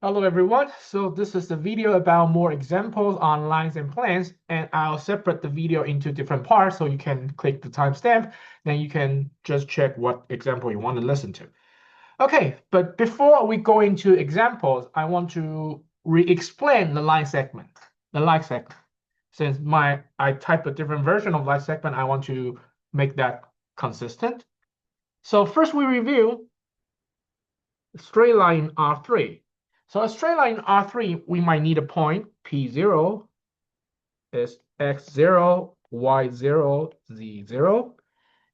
Hello everyone. So this is the video about more examples on lines and planes, and I'll separate the video into different parts so you can click the timestamp, then you can just check what example you want to listen to. Okay, but before we go into examples, I want to re-explain the line segment, the line segment. Since I type a different version of line segment, I want to make that consistent. So first we review straight line R3. So a straight line R3, we might need a point P0 is x0, y0, z0,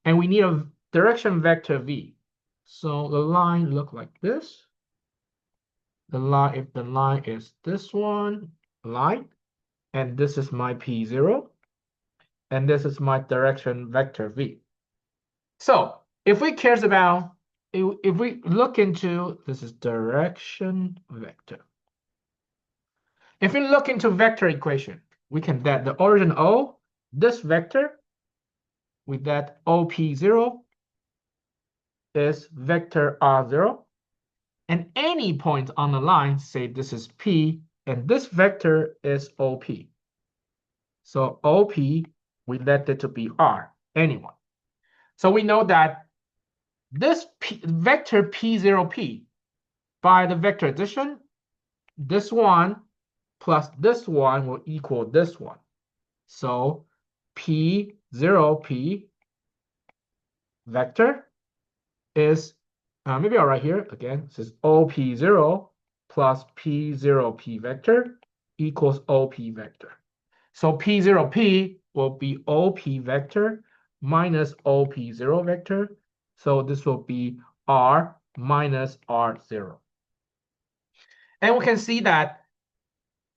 and we need a direction vector V. So the line look like this. If the line is this one, line, and this is my P0, and this is my direction vector V. So if we cares about, if we look into, this is direction vector. If we look into vector equation, we can that the origin O, this vector, with that OP0 is vector R0. And any point on the line, say this is P, and this vector is OP. So OP, we let it to be R, anyone. So we know that this vector P0P, by the vector addition, this one plus this one will equal this one. So P0P vector is, maybe I'll write here again, this is OP0 plus P0P vector equals OP vector. So P0P will be OP vector minus OP0 vector. So this will be R minus R0. And we can see that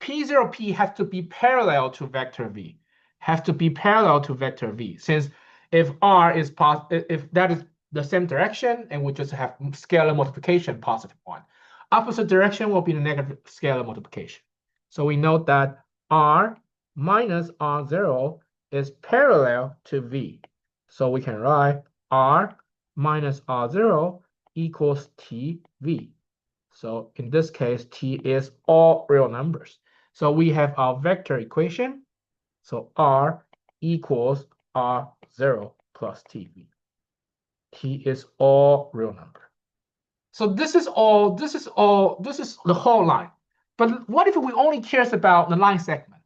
P0P has to be parallel to vector V, has to be parallel to vector V, since if R is if that is the same direction, and we just have scalar multiplication, positive one. Opposite direction will be the negative scalar multiplication. So we note that R minus R0 is parallel to V. So we can write R minus R0 equals TV. So in this case, T is all real numbers. So we have our vector equation. So R equals R0 plus TV. T is all real number. So this is the whole line. But what if we only cares about the line segment,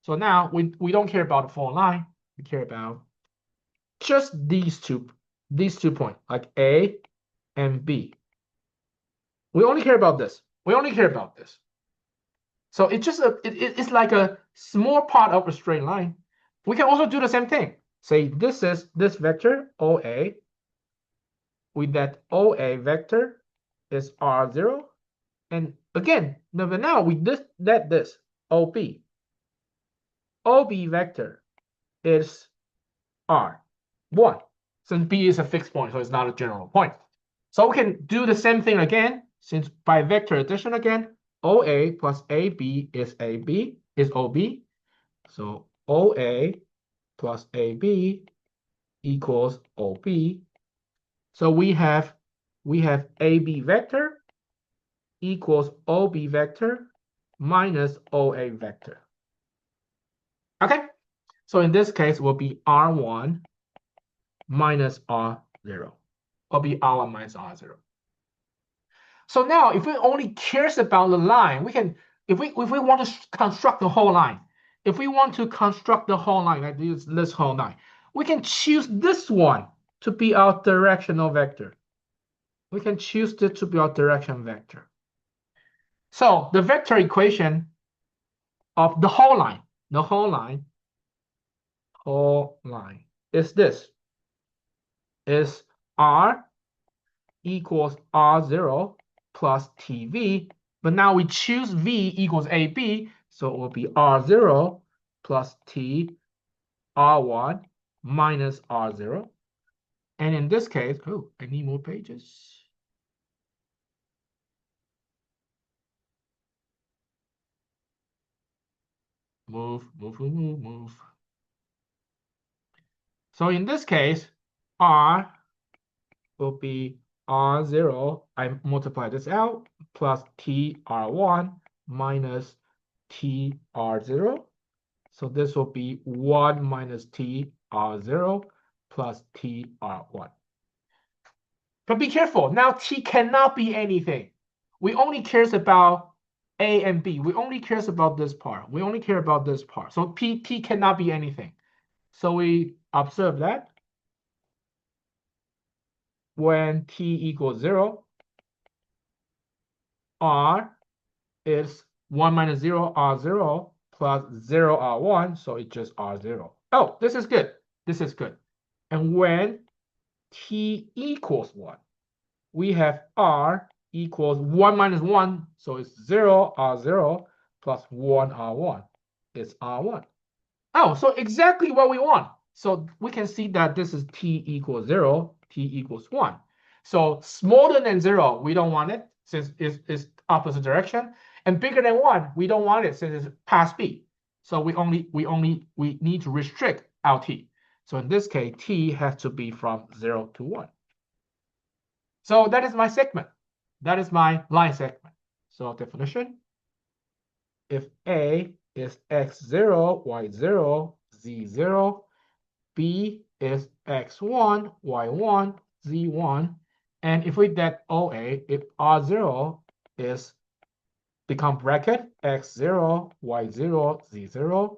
So now we don't care about the full line. We care about just these two points, like A and B. We only care about this. So it's just it's like a small part of a straight line. We can also do the same thing. Say this is this vector OA, with that OA vector is R0. And again, now we let this OB. OB vector is R1. Since B is a fixed point, so it's not a general point. So we can do the same thing again, since by vector addition again, OA plus AB is OB. So OA plus AB equals OB. So we have AB vector equals OB vector minus OA vector. Okay, so in this case will be R1 minus R0, or be R1 minus R0. So now if we only cares about the line, we can, if we want to construct the whole line, like this whole line, we can choose this one to be our directional vector. We can choose it to be our direction vector. So the vector equation of the whole line is this, is R equals R0 plus TV, but now we choose V equals AB, so it will be R0 plus T R1 minus R0. And in this case, oh, I need more pages. Move. So in this case, R will be R0, I multiply this out, plus TR1 minus TR0. So this will be 1 minus TR0 plus TR1. But be careful. Now T cannot be anything. We only cares about A and B. We only cares about this part. We only care about this part. So T cannot be anything. So we observe that when T equals 0, R is 1 minus 0, R0 plus 0, R1. So it's just R0. Oh, this is good. This is good. And when T equals 1, we have R equals 1 minus 1. So it's 0, R0 plus 1, R1. It's R1. Oh, so exactly what we want. So we can see that this is T equals 0, T equals 1. So smaller than 0, we don't want it since it's opposite direction. And bigger than 1, we don't want it since it's past B. So we need to restrict our T. So in this case, T has to be from 0 to 1. So that is my segment. That is my line segment. So definition, if A is x0, y0, z0, B is x1, y1, z1, and if we get OA, if R0 is become bracket x0, y0, z0,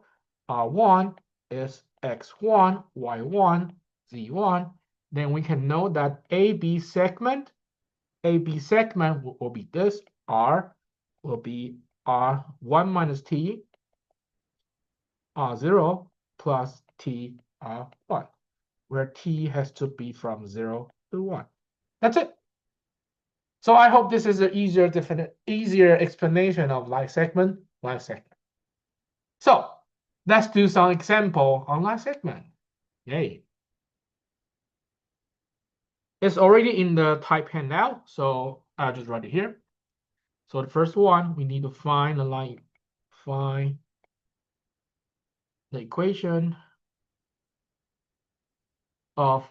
R1 is x1, y1, z1, then we can know that AB segment will be this. R will be R1 minus T, R0 plus T, R1, where T has to be from 0 to 1. That's it. So I hope this is an easier explanation of line segment. So let's do some example on line segment. Yay. It's already in the type handout, so I'll just write it here. So the first one, we need to find the equation of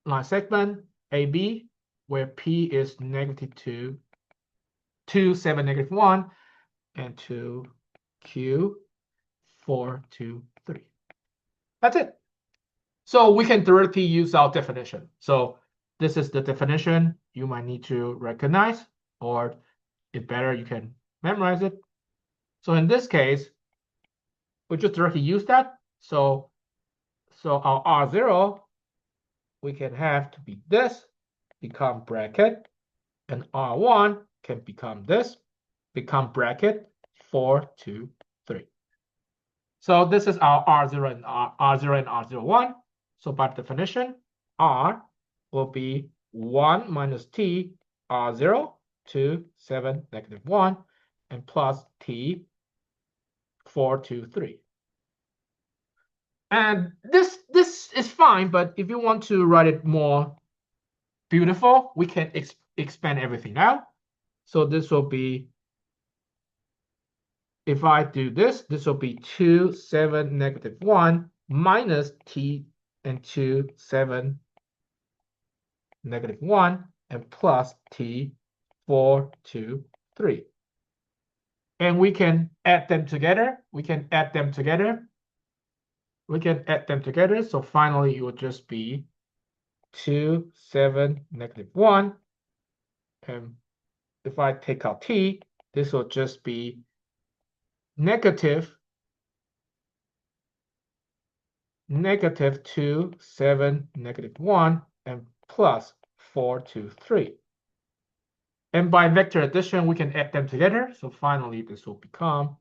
line segment AB, where P is -2, 2, 7, -1, and 2, Q, 4, 2, 3. That's it. So we can directly use our definition. So this is the definition you might need to recognize, or if better, you can memorize it. So in this case, we just directly use that. So our R0, we can have to be this, become bracket, and R1 can become this, become bracket, 4, 2, 3. So this is our R0 and R0 and R01. So by definition, R will be 1 minus T, R0, 2, 7, -1, and plus T, 4, 2, 3. And this is fine, but if you want to write it more beautiful, we can expand everything out. So this will be, if I do this, this will be 2, 7, -1 minus T and 2, 7, -1 and plus T, 4, 2, 3. And we can add them together. So finally, it will just be 2, 7, -1. And if I take out T, this will just be -2, 7, -1, and plus 4, 2, 3. And by vector addition, we can add them together. So finally, this will become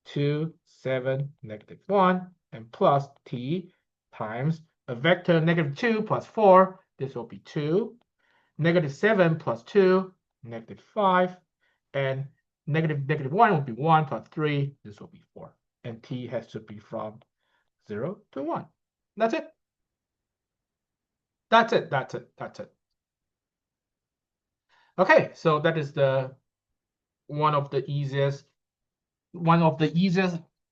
2, 7, -1, and plus T times a vector -2 plus 4. This will be 2. -7 plus 2, -5. And -1 will be 1 plus 3. This will be 4. And T has to be from 0 to 1. That's it. That's it. Okay, so that is one of the easiest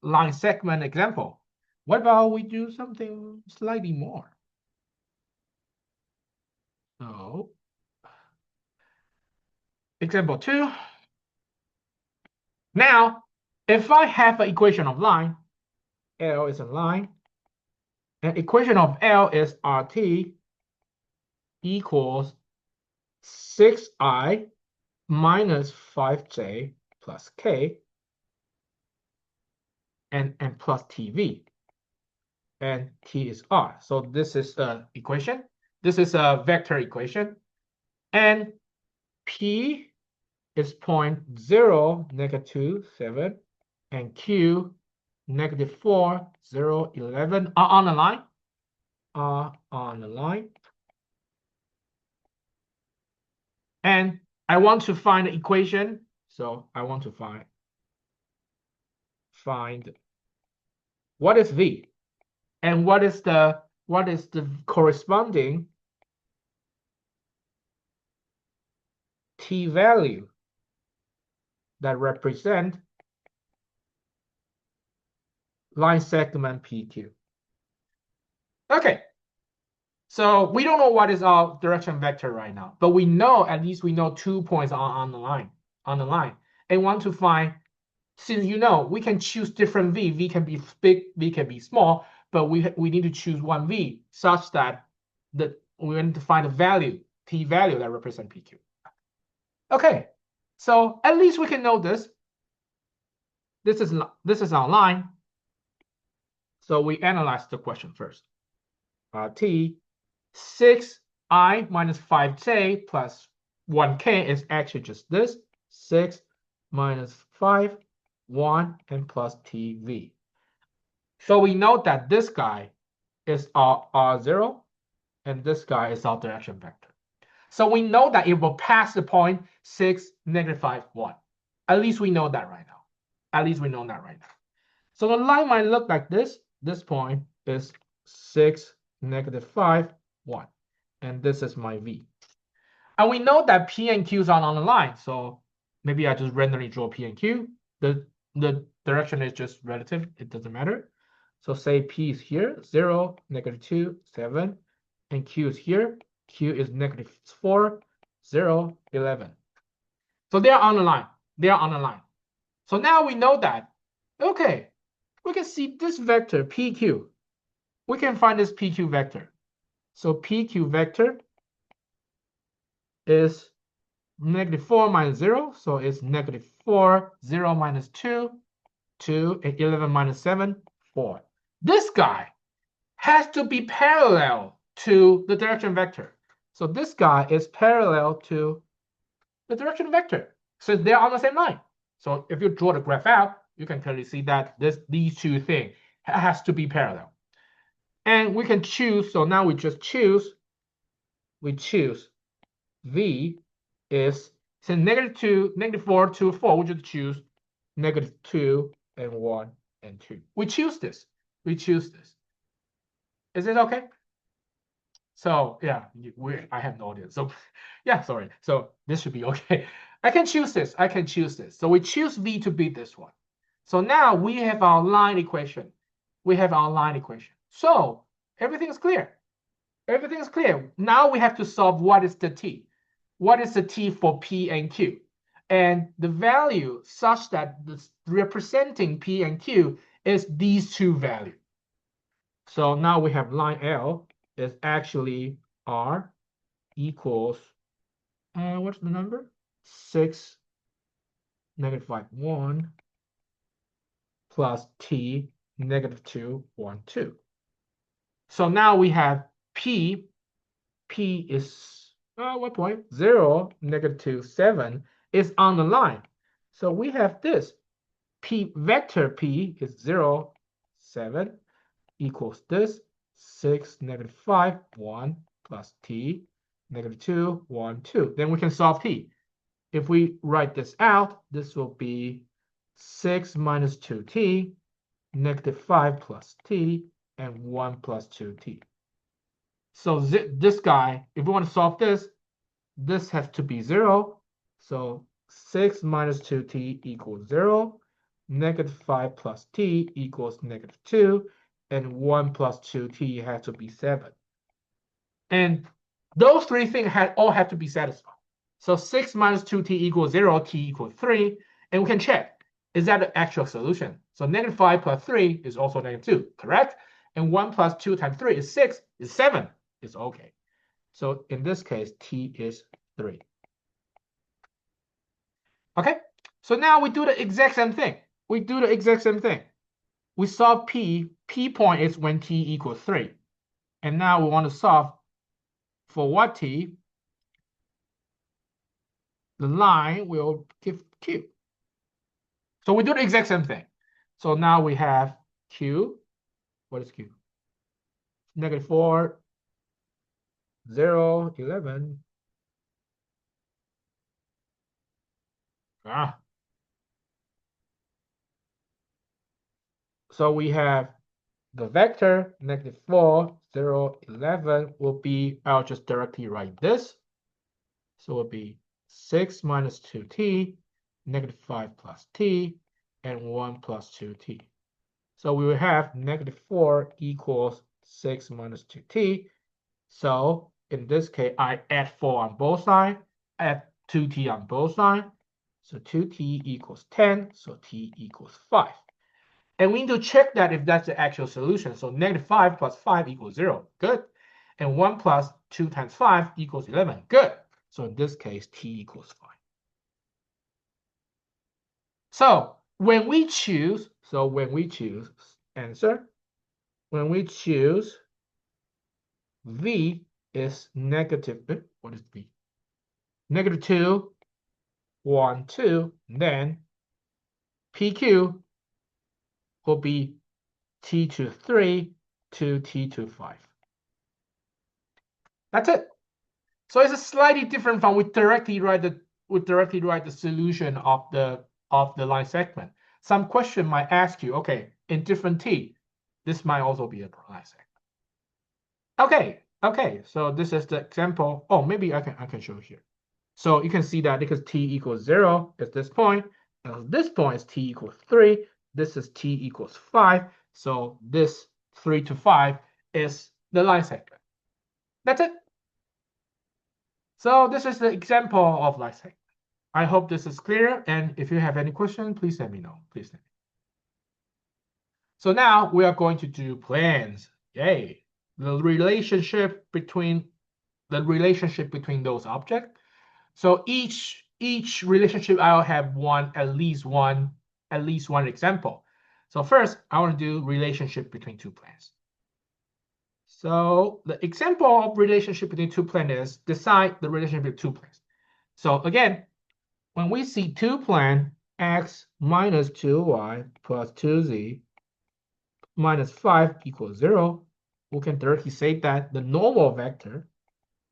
line segment example. What about we do something slightly more? So Example 2. Now, if I have an equation of line, L is a line, and equation of L is RT equals 6I minus 5J plus K and plus TV. And T is R. So this is the equation. This is a vector equation. And P is 0.0, -2, 7, and Q, -4, 0, 11 are on the line. Are on the line. And I want to find the equation. So I want to find what is V and what is the corresponding T value that represent line segment PQ. Okay, so we don't know what is our direction vector right now, but we know, at least we know 2 points are on the line, and want to find, since we can choose different V. V can be big, V can be small, but we need to choose one V such that we need to find a value, T value that represent PQ. Okay, so at least we can know this. This is our line. So we analyze the question first. T 6I minus 5J plus 1K is actually just this. 6 minus 5, 1, and plus TV. So we know that this guy is our R0, and this guy is our direction vector. So we know that it will pass the point 6, -5, 1. At least we know that right now. So the line might look like this. This point is 6, -5, 1. And this is my V. And we know that P and Q's are on the line. So maybe I just randomly draw P and Q. The direction is just relative. It doesn't matter. So say P is here, 0, -2, 7. And Q is here. Q is -4, 0, 11. So they are on the line. So now we know that, okay, we can see this vector, PQ. We can find this PQ vector. So PQ vector is -4 minus 0. So it's -4, 0 minus 2, 2, and 11 minus 7, 4. This guy has to be parallel to the direction vector. So this guy is parallel to the direction vector. So they're on the same line. So if you draw the graph out, you can clearly see that these two things has to be parallel. And we can choose, so now we just choose, V is, since -2, -4, 2, 4, we just choose -2 and 1 and 2. We choose this. Is it okay? So yeah, I have no idea. So yeah, sorry. So this should be okay. I can choose this. So we choose V to be this one. So now we have our line equation. So everything is clear. Now we have to solve what is the T. What is the T for P and Q? And the value such that this representing P and Q is these two values. So now we have line L is actually R equals, what's the number? 6, -5, 1 plus T, -2, 1, 2. So now we have P is, what point? 0, -2, 7 is on the line. So we have this. P vector P is 0, 7 equals this. 6, -5, 1 plus T, -2, 1, 2. Then we can solve T. If we write this out, this will be 6 minus 2T, -5 plus T, and 1 plus 2T. So this guy, if we want to solve this, this has to be 0. So 6 minus 2T equals 0. -5 plus T equals -2. And 1 plus 2T has to be 7. And those three things all have to be satisfied. So 6 minus 2t equals 0, t equals 3. And we can check, is that the actual solution? So -5 plus 3 is also -2, correct? And 1 plus 2 times 3 is 6, is 7. It's okay. So in this case, t is 3. Okay, so now we do the exact same thing. We do the exact same thing. We solve p. P point is when t equals 3. And now we want to solve for what t? The line will give q. So we do the exact same thing. So now we have q. What is q? -4, 0, 11. So we have the vector -4, 0, 11 will be, I'll just directly write this. So it will be 6 minus 2t, -5 plus t, and 1 plus 2t. So we will have -4 equals 6 minus 2t. So in this case, I add 4 on both sides, add 2t on both sides. So 2t equals 10, so t equals 5. And we need to check that if that's the actual solution. So -5 plus 5 equals 0. Good. And 1 plus 2 times 5 equals 11. Good. So in this case, t equals 5. So when we choose answer, when we choose v is negative, what is v? -2, 1, 2, then PQ will be t to 3 to t to 5. That's it. So it's a slightly different from we directly write the solution of the line segment. Some question might ask you, okay, in different t, this might also be a line segment. Okay, so this is the example. Oh, maybe I can show here. So you can see that because t equals 0 at this point, and this point is t equals 3, this is t equals 5. So this 3 to 5 is the line segment. That's it. So this is the example of line segment. I hope this is clear. And if you have any question, please let me know. Please let me know. So now we are going to do planes. Yay. The relationship between those objects. So each relationship I'll have at least one example. So first, I want to do relationship between two planes. So the example of relationship between two planes is decide the relationship between two planes. So again, when we see two plane x minus 2y plus 2z minus 5 equals 0, we can directly say that the normal vector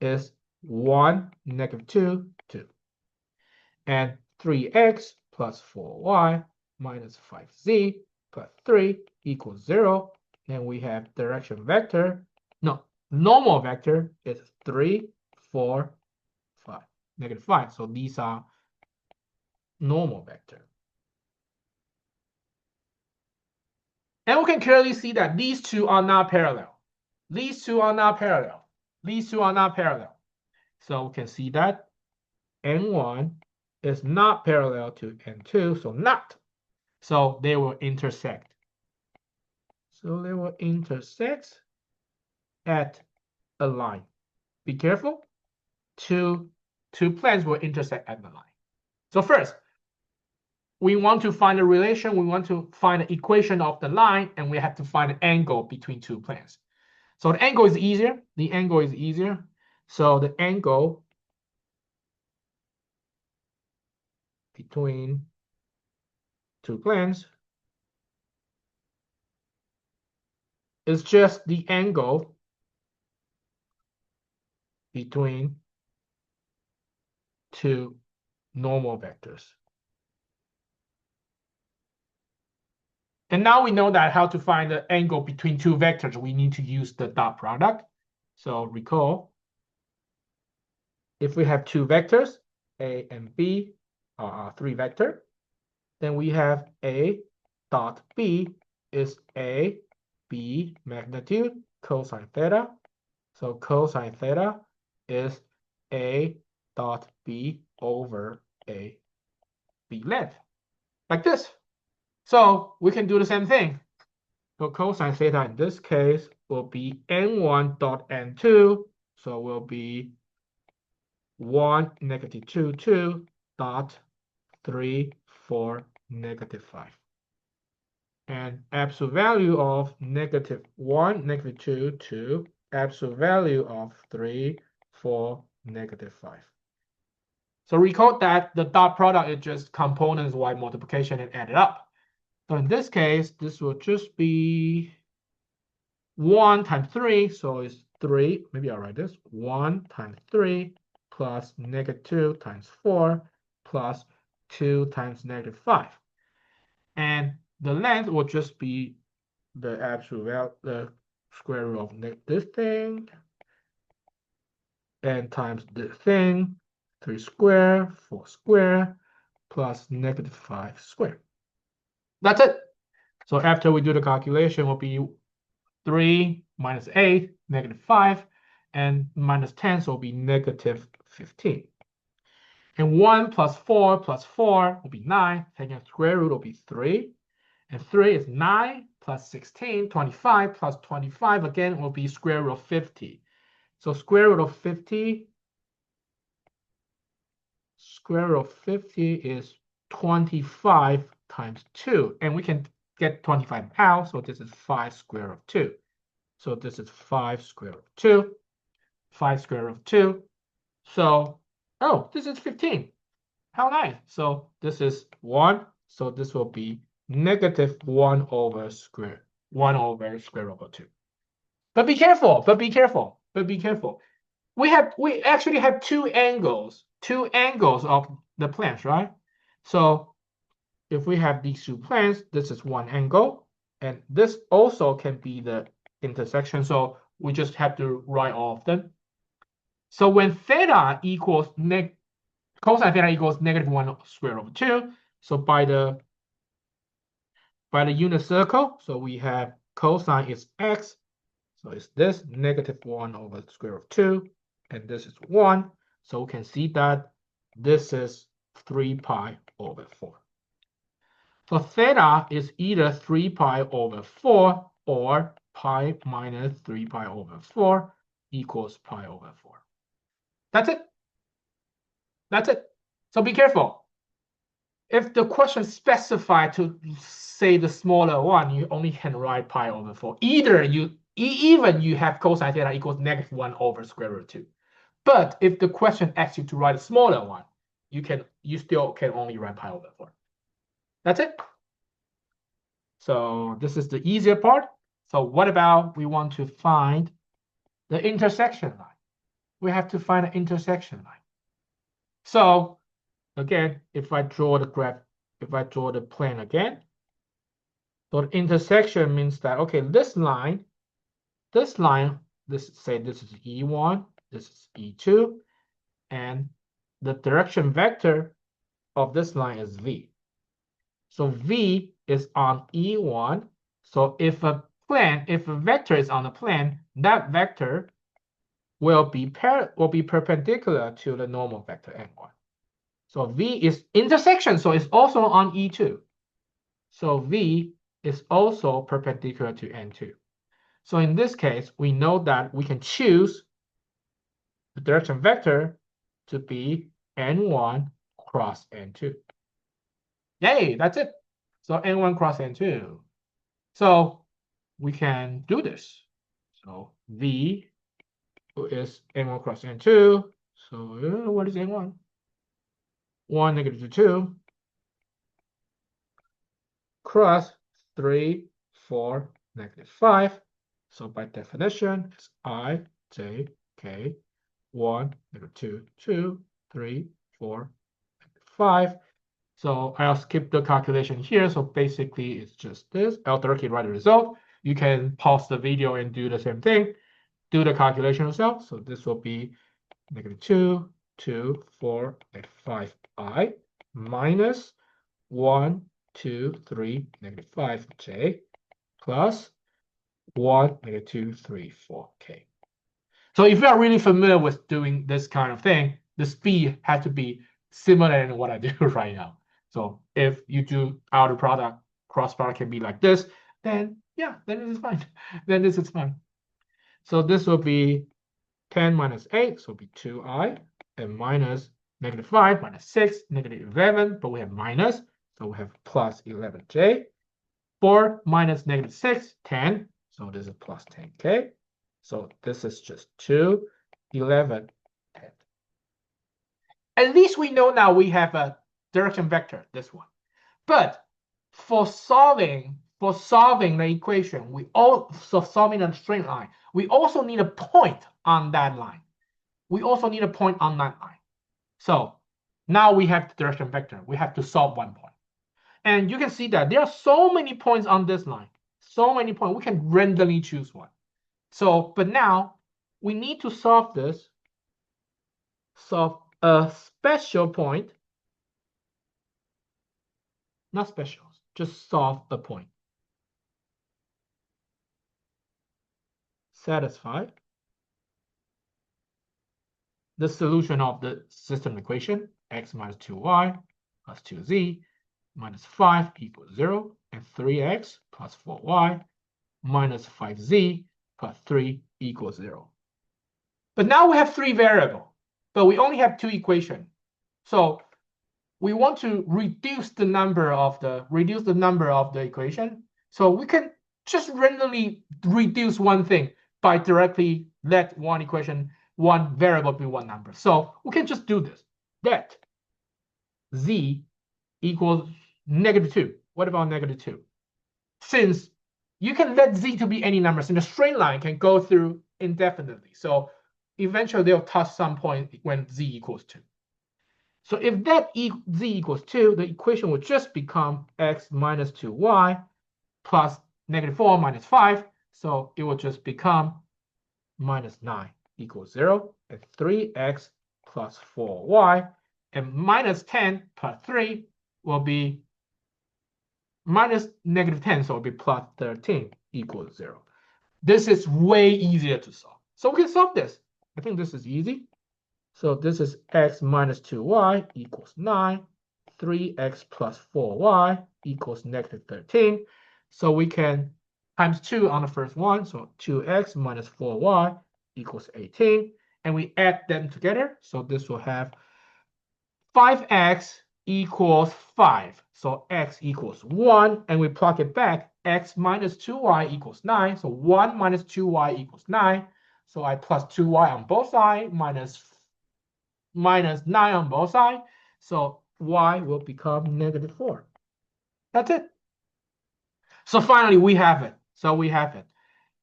is 1, -2, 2. And 3x plus 4y minus 5z plus 3 equals 0. And we have direction vector. No, normal vector is 3, 4, 5, -5. So these are normal vector. And we can clearly see that these two are not parallel. These two are not parallel. These two are not parallel. So we can see that n1 is not parallel to n2, so not. So they will intersect. So they will intersect at a line. Be careful. Two planes will intersect at the line. So first, we want to find a relation. We want to find an equation of the line, and we have to find an angle between two planes. So the angle is easier. The angle is easier. So the angle between two planes is just the angle between two normal vectors. And now we know that how to find the angle between two vectors, we need to use the dot product. So recall, if we have two vectors, A and B are three vector, then we have A dot B is A, B magnitude, cosine theta. So cosine theta is A dot b over a b length, like this. So we can do the same thing. So cosine theta in this case will be n1 dot n2. So will be 1, negative 2, 2 dot 3, 4, negative 5. And absolute value of negative 1, negative 2, 2, absolute value of 3, 4, negative 5. So recall that the dot product is just components y multiplication and add it up. So in this case, this will just be 1 times 3, so it's 3. Maybe I'll write this. 1 times 3 plus negative 2 times 4 plus 2 times negative 5. And the length will just be the absolute value, the square root of this thing, and times this thing, 3 square, 4 square, plus negative 5 square. That's it. So after we do the calculation, will be 3 minus 8, negative 5, and minus 10, so it will be negative 15. And 1 plus 4 will be 9. Taking a square root will be 3. And 3 is 9 plus 16, 25 plus 25 again will be square root of 50. So square root of 50 is 25 times 2. And we can get 25 out, so this is 5 square root of 2. So this is 5 square root of 2, 5 square root of 2. So, oh, this is 15. How nice. So this is 1. So this will be negative 1 over square root of 2. But be careful, We actually have two angles of the planes, right? So if we have these two planes, this is one angle, and this also can be the intersection. So we just have to write all of them. So when theta equals cosine theta equals negative 1 square root of 2. So by the unit circle, so we have cosine is x. So it's this negative 1 over the square root of 2, and this is 1. So we can see that this is 3 pi over 4. So theta is either 3 pi over 4 or pi minus 3 pi over 4 equals pi over 4. That's it. That's it. So be careful. If the question specified to say the smaller one, you only can write pi over 4. Either even you have cosine theta equals negative 1 over square root of 2. But if the question asks you to write a smaller one, you still can only write pi over 4. That's it. So this is the easier part. So what about we want to find the intersection line? We have to find an intersection line. So again, if I draw the plane again, so the intersection means that, okay, this line, say this is E1, this is E2, and the direction vector of this line is V. So V is on E1. So if a vector is on a plane, that vector will be perpendicular to the normal vector N1. So V is intersection, so it's also on E2. So V is also perpendicular to N2. So in this case, we know that we can choose the direction vector to be N1 cross N2. Yay, that's it. So N1 cross N2. So we can do this. So V is N1 cross N2. So what is N1? 1, negative 2, cross 3, 4, negative 5. So by definition, it's I, J, K, 1, negative 2, 2, 3, 4, negative 5. So I'll skip the calculation here. So basically, it's just this. I'll directly write the result. You can pause the video and do the same thing. Do the calculation yourself. So this will be negative 2, 2, 4, negative 5i minus 1, 2, 3, negative 5j plus 1, negative 2, 3, 4k. So if you are really familiar with doing this kind of thing, the speed has to be similar to what I do right now. So if you do outer product, cross product can be like this, then yeah, then it is fine. Then this is fine. So this will be 10 minus 8, so it'll be 2i, and minus -5 minus 6, -11, but we have minus, so we have plus 11j. 4 minus -6, 10, so this is plus 10k. So this is just 2, 11, 10. At least we know now we have a direction vector, this one. But for solving the equation, solving a straight line, we also need a point on that line. We also need a point on that line. So now we have the direction vector. We have to solve one point. And you can see that there are so many points on this line. So many points. We can randomly choose one. So, but now we need to solve this. Solve a special point. Not special, just solve a point. Satisfy the solution of the system equation, x minus 2y plus 2z minus 5 equals 0, and 3x plus 4y minus 5z plus 3 equals 0. But now we have three variables, but we only have two equations. So we want to reduce the number of the equation. So we can just randomly reduce one thing by directly let one variable be one number. So we can just do this. That z equals -2. What about -2? Since you can let z to be any number, since a straight line can go through indefinitely. So eventually they'll touch some point when z equals 2. So if that z equals 2, the equation would just become x minus 2y plus -4 minus 5. So it will just become minus 9 equals 0, and 3x plus 4y, and minus 10 plus 3 will be minus -10, so it'll be plus 13 equals 0. This is way easier to solve. So we can solve this. I think this is easy. So this is x minus 2y equals 9. 3x plus 4y equals -13. So we can times 2 on the first one. So 2x minus 4y equals 18. And we add them together. So this will have 5x equals 5. So x equals 1. And we plug it back. X minus 2y equals 9. So 1 minus 2y equals 9. So I plus 2y on both sides minus 9 on both sides. So y will become -4. That's it. So finally, we have it.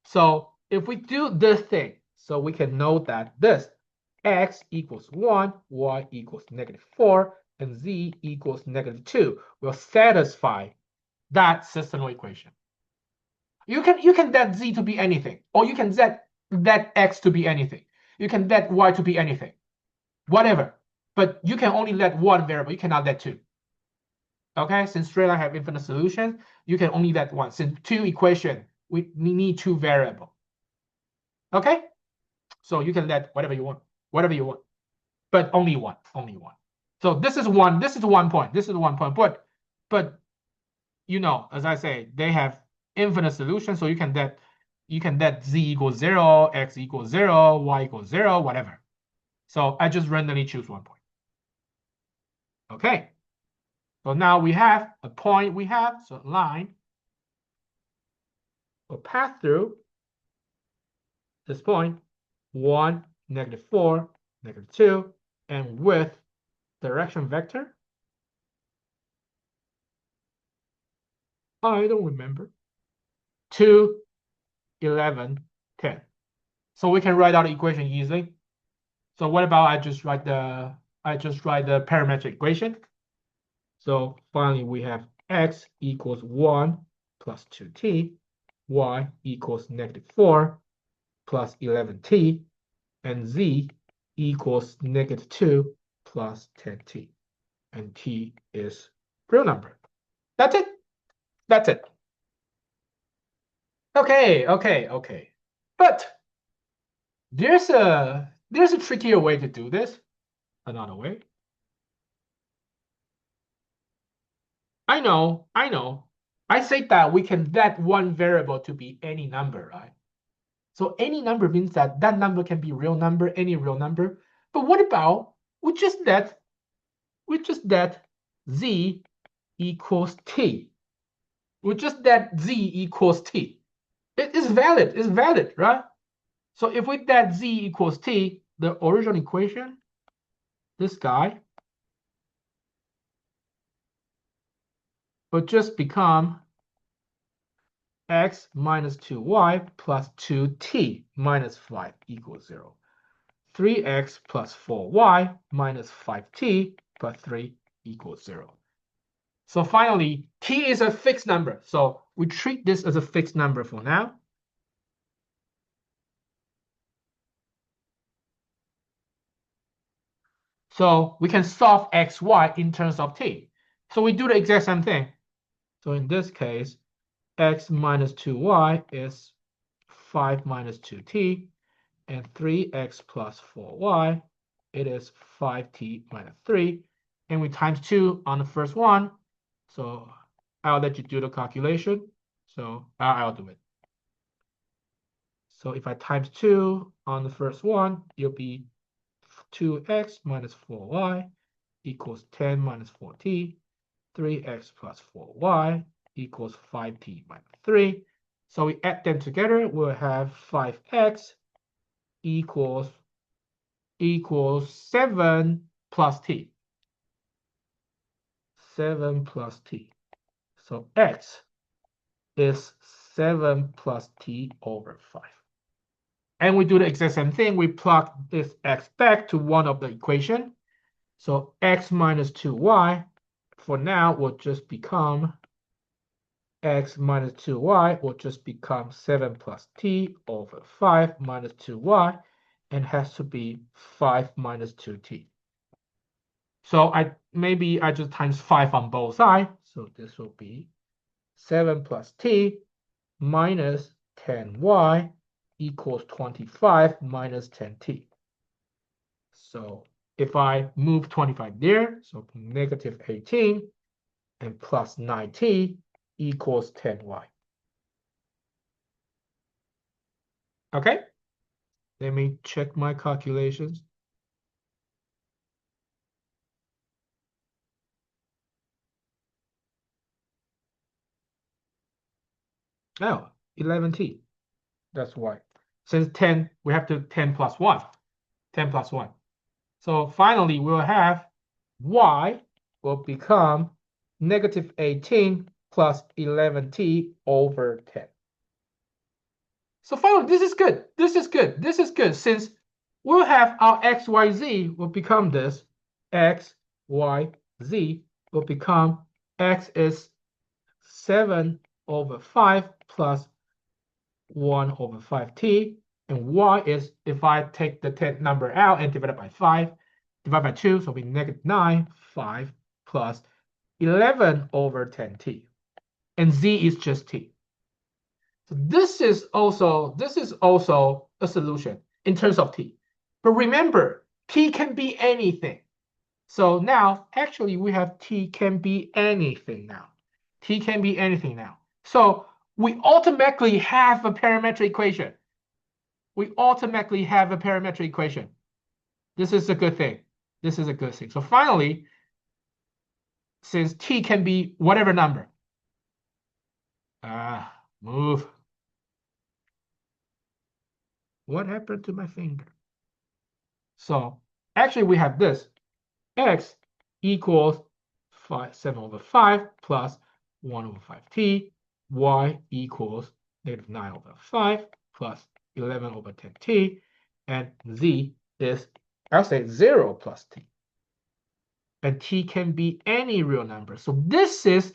So if we do this thing, so we can know that this x equals 1, y equals -4, and z equals -2 will satisfy that system equation. You can let z to be anything, or you can let x to be anything. You can let y to be anything. Whatever, but you can only let one variable. You cannot let two. Okay, since straight line have infinite solutions, you can only let one. Since two equation, we need two variable. Okay, so you can let whatever you want, but only one. So this is one. This is 1 point. This is 1 point. But you know, as I say, they have infinite solutions, so you can let z equals 0, x equals 0, y equals 0, whatever. So I just randomly choose 1 point. Okay. So now we have a point so a line will pass through this point, 1, -4, -2, and with direction vector, I don't remember, 2, 11, 10. So we can write out the equation easily. So what about I just write the parametric equation. So finally we have x equals 1 plus 2t, y equals -4 plus 11t, and z equals -2 plus 10t. And t is real number. That's it. That's it. Okay. But there's a trickier way to do this. another way. I know. I say that we can let one variable to be any number, right? So any number means that that number can be real number, any real number. But what about we just let z equals t. We just let z equals t. It is valid. It's valid, right? So if we let z equals t, the original equation, this guy, will just become x minus 2y plus 2t minus 5 equals 0. 3x plus 4y minus 5t plus 3 equals 0. So finally, t is a fixed number. So we treat this as a fixed number for now. So we can solve xy in terms of t. So we do the exact same thing. So in this case, x minus 2y is 5 minus 2t, and 3x plus 4y, it is 5t minus 3. And we times 2 on the first one. So I'll let you do the calculation. So I'll do it. So if I times 2 on the first one, it'll be 2x minus 4y equals 10 minus 4t. 3x plus 4y equals 5t minus 3. So we add them together, we'll have 5x equals 7 plus t. 7 plus t. So x is 7 plus t over 5. And we do the exact same thing. We plug this x back to one of the equation. So x minus 2y for now will just become x minus 2y will just become 7 plus t over 5 minus 2y, and has to be 5 minus 2t. So maybe I just times 5 on both sides. So this will be 7 plus t minus 10y equals 25 minus 10t. So if I move 25 there, so negative 18 and plus 9t equals 10y. Okay, let me check my calculations. Oh, 11t. That's why. Since 10, we have to 10 plus 1. 10 plus 1. So finally, we'll have y will become negative 18 plus 11t over 10. So finally, this is good. This is good. This is good. Since we'll have our x, y, z will become this. X, y, z will become x is 7 over 5 plus 1 over 5t. And y is, if I take the 10th number out and divide it by 5, divide by 2, so it'll be negative 9, 5 plus 11 over 10t. And z is just t. So this is also a solution in terms of t. But remember, t can be anything. So now, actually, we have t can be anything now. T can be anything now. So we automatically have a parametric equation. We automatically have a parametric equation. This is a good thing. This is a good thing. So finally, since t can be whatever number, move. What happened to my finger? So actually, we have this. X equals 7 over 5 plus 1 over 5t. Y equals negative 9 over 5 plus 11 over 10t. And z is, I'll say 0 plus t. And t can be any real number. So this is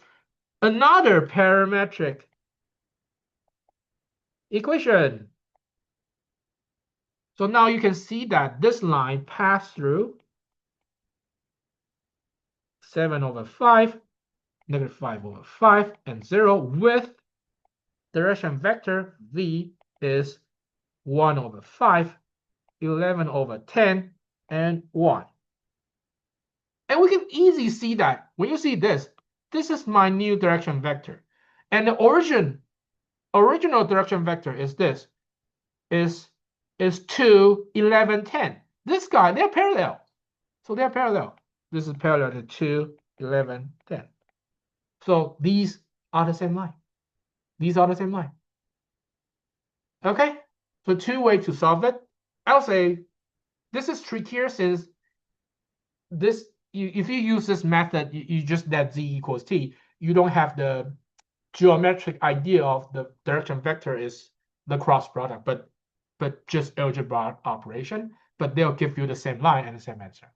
another parametric equation. So now you can see that this line passed through 7 over 5, negative 5 over 5, and 0 with direction vector v is 1 over 5, 11 over 10, and 1. And we can easily see that when you see this is my new direction vector. And the original direction vector is this, is 2, 11, 10. This guy, they're parallel. So they're parallel. This is parallel to 2, 11, 10. So these are the same line. These are the same line. Okay? So two ways to solve it. I'll say this is trickier since this, if you use this method, you just let z equals t. You don't have the geometric idea of the direction vector is the cross product, but just algebra operation. But they'll give you the same line and the same answer.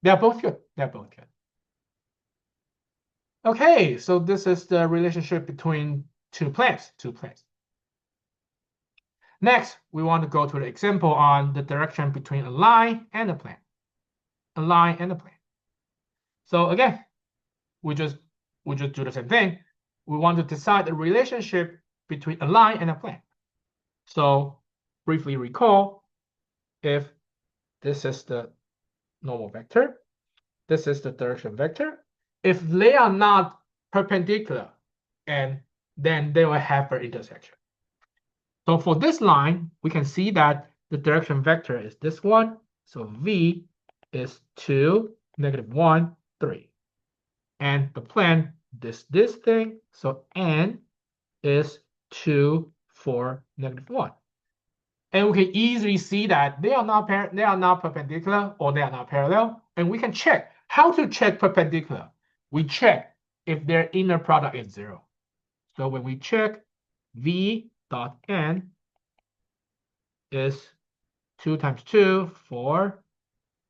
They're both good. They're both good. Okay, so this is the relationship between two planes. Next, we want to go to the example on the direction between a line and a plane. A line and a plane. So again, we just do the same thing. We want to decide the relationship between a line and a plane. So briefly recall, if this is the normal vector, this is the direction vector. If they are not perpendicular, and then they will have an intersection. So for this line, we can see that the direction vector is this one. So v is 2, -1, 3. And the plane, this thing, so n is 2, 4, -1. And we can easily see that they are not perpendicular or they are not parallel. And we can check. How to check perpendicular? We check if their inner product is 0. So when we check v dot n is 2 times 2, 4,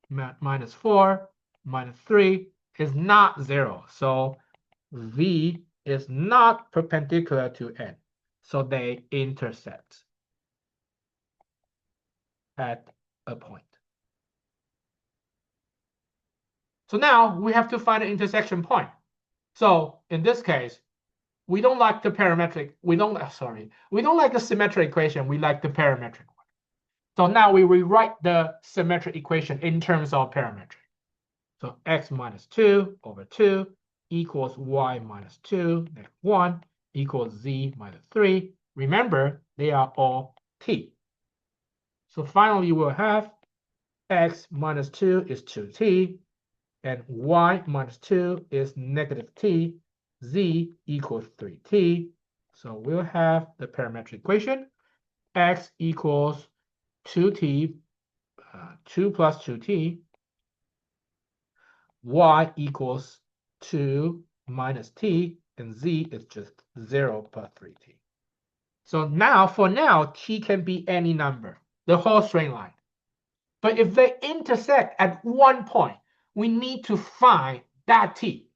minus 4, minus 3 is not 0. So v is not perpendicular to n. So they intersect at a point. So now we have to find an intersection point. So in this case, we don't like the parametric. We don't like the symmetric equation. We like the parametric one. So now we rewrite the symmetric equation in terms of parametric. So x minus 2 over 2 equals y minus 2, -1 equals z minus 3. Remember, they are all t. So finally, we'll have x minus 2 is 2t, and y minus 2 is -t, z equals 3t. So we'll have the parametric equation. X equals 2t, 2 plus 2t. Y equals 2 minus t, and z is just 0 plus 3t. So now, for now, t can be any number, the whole straight line. But if they intersect at one point, we need to find that t.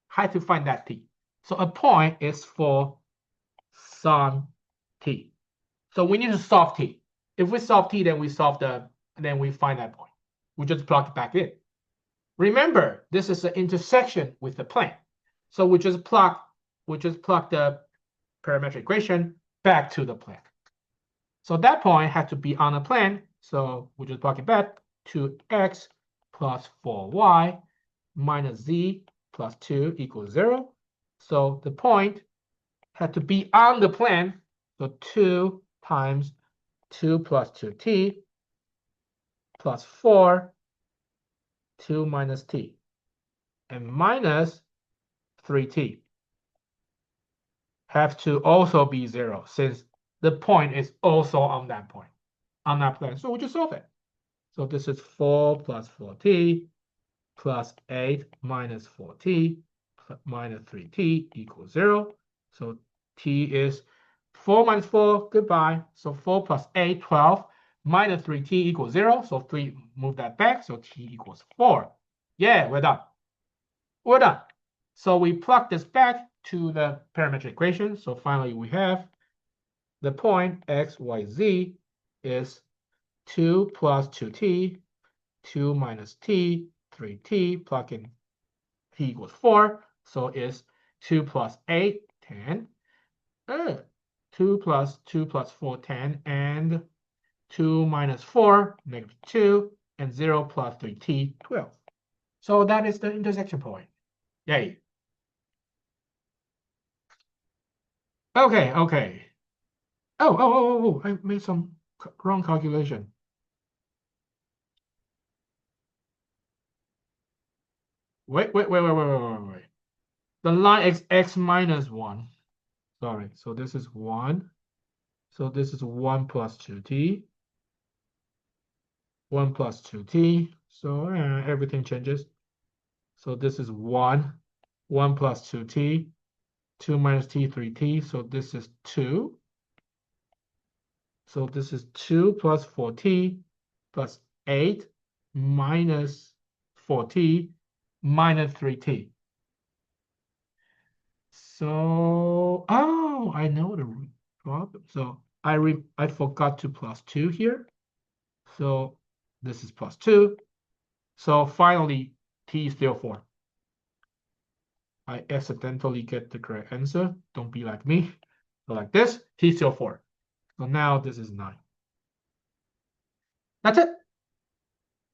How to find that t? So a point is for some t. So we need to solve t. If we solve t, then we find that point. We just plug it back in. Remember, this is an intersection with the plane. So we just plug the parametric equation back to the plane. So that point has to be on a plane. So we just plug it back to x plus 4y minus z plus 2 equals 0. So the point had to be on the plane. So 2 times 2 plus 2t plus 4, 2 minus t, and minus 3t have to also be 0 since the point is also on that point, on that plane. So we just solve it. So this is 4 plus 4t plus 8 minus 4t minus 3t equals 0. So t is 4 minus 4, goodbye. So 4 plus 8, 12, minus 3t equals 0. So 3, move that back. So t equals 4. Yeah, we're done. We're done. So we plug this back to the parametric equation. So finally, we have the point x, y, z is 2 plus 2t, 2 minus t, 3t, plug in t equals 4. So it's 2 plus 8, 10. 2 plus 4, 10. And 2 minus 4, -2. And 0 plus 3t, 12. So that is the intersection point. Yay. Okay, okay. Oh, I made some wrong calculation. Wait. The line x minus 1. Sorry, so this is 1. So this is 1 plus 2t. 1 plus 2t. So everything changes. So this is 1. 1 plus 2t. 2 minus t, 3t. So this is 2. So this is 2 plus 4t plus 8 minus 4t minus 3t. So, oh, I know the problem. So I forgot to plus 2 here. So this is plus 2. So finally, t is still 4. I accidentally get the correct answer. Don't be like me. So like this, t is still 4. So now this is 9. That's it.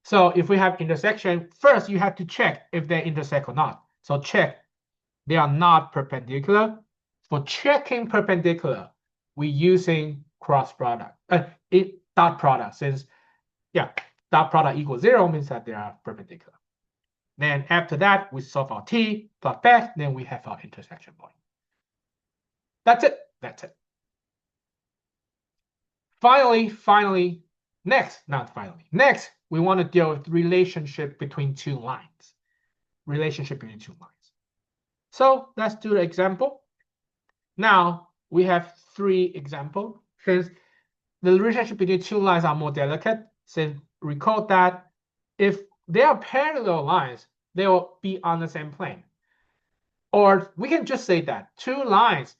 So if we have intersection, first you have to check if they intersect or not. So check they are not perpendicular. For checking perpendicular, we're using cross product, dot product, since dot product equals 0 means that they are perpendicular. Then after that, we solve our t, plot back, then we have our intersection point. That's it. That's it. Finally, next, we want to deal with relationship between two lines. Relationship between two lines. So let's do the example. Now we have 3 examples. Since the relationship between two lines are more delicate, since recall that if they are parallel lines, they will be on the same plane. Or we can just say that two lines,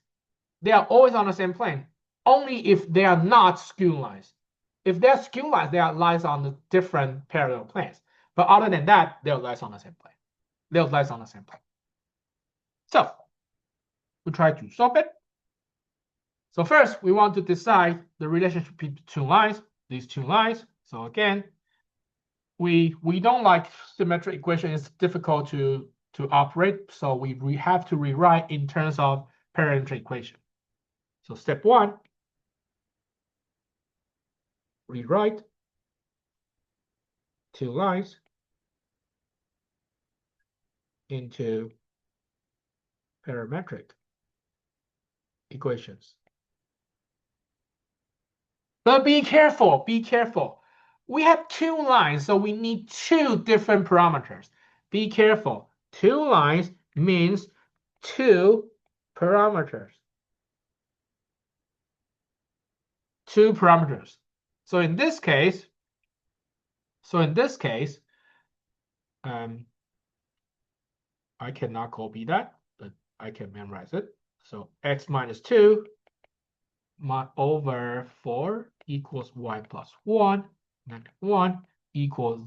they are always on the same plane, only if they are not skew lines. If they're skew lines, they are lines on the different parallel planes. But other than that, they're lines on the same plane. They're lines on the same plane. So we try to solve it. So first, we want to decide the relationship between two lines, these two lines. So again, we don't like symmetric equation. It's difficult to operate. So we have to rewrite in terms of parametric equation. So step 1, rewrite two lines into parametric equations. But be careful, be careful. We have two lines, so we need two different parameters. Be careful. Two lines means two parameters. Two parameters. So in this case, I cannot copy that, but I can memorize it. So x minus 2 over 4 equals y plus 1, negative 1 equals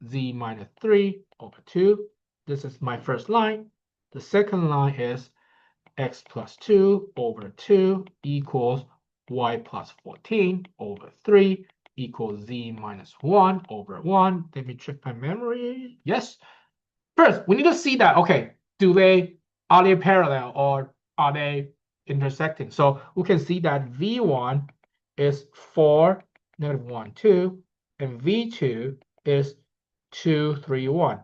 z minus 3 over 2. This is my first line. The second line is x plus 2 over 2 equals y plus 14 over 3 equals z minus 1 over 1. Let me check my memory. Yes. First, we need to see that, okay, are they parallel or are they intersecting? So we can see that V1 is 4, negative 1, 2, and V2 is 2, 3, 1.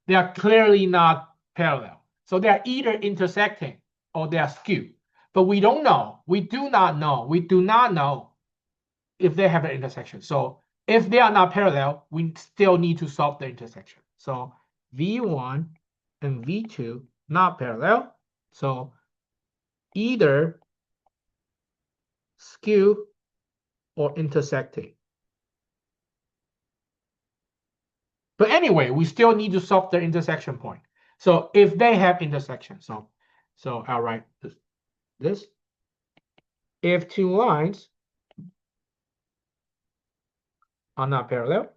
They are clearly not parallel. So they are either intersecting or they are skewed. But we don't know. We do not know if they have an intersection. So if they are not parallel, we still need to solve the intersection. So V1 and V2 not parallel. So either skew or intersecting. But anyway, we still need to solve the intersection point. So if they have intersection, so I'll write this. If two lines are not parallel,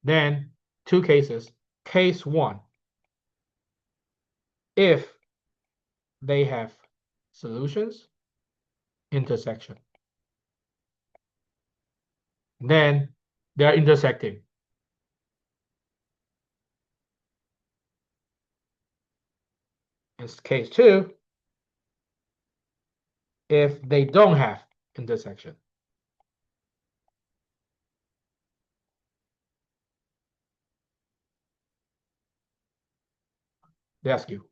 then two cases. Case 1, if they have solutions, intersection. Then They're intersecting. In case 2, if they don't have intersection. They ask you.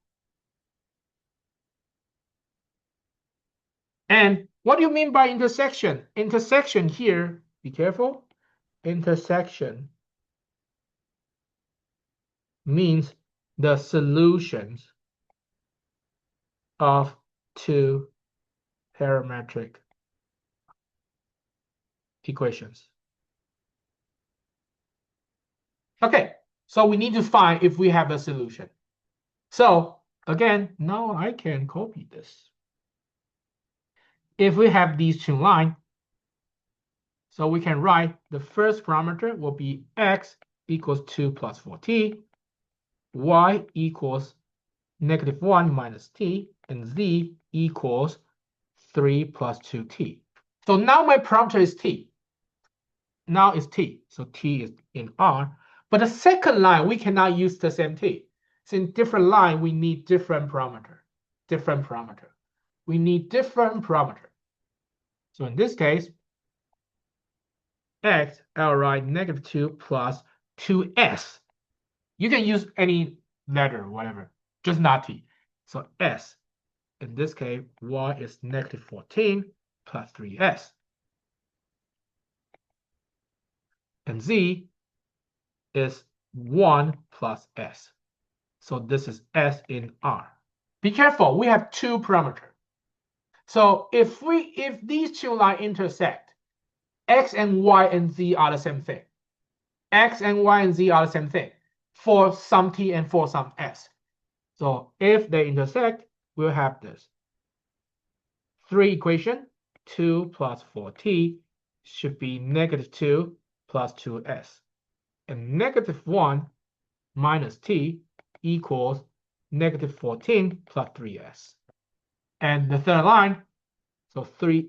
And what do you mean by intersection? Intersection here, be careful. Intersection means the solutions of two parametric equations. Okay, so we need to find if we have a solution. So again, now I can copy this. If we have these two lines, so we can write the first parameter will be x equals 2 plus 4t, y equals -1 minus t, and z equals 3 plus 2t. So now my parameter is t. Now it's t, so t is in R. But the second line, we cannot use the same t. So in different line, we need different parameter. We need different parameter. So in this case, x, I'll write -2 plus 2s. You can use any letter, whatever, just not t. So s, in this case, y is -14 plus 3s. And z is 1 plus s. So this is s in R. Be careful, we have two parameters. So if these two lines intersect, x and y and z are the same thing. X and y and z are the same thing for some t and for some s. So if they intersect, we'll have this. 3 equation, 2 plus 4t should be -2 plus 2s. And -1 minus t equals -14 plus 3s. And the third line, so 3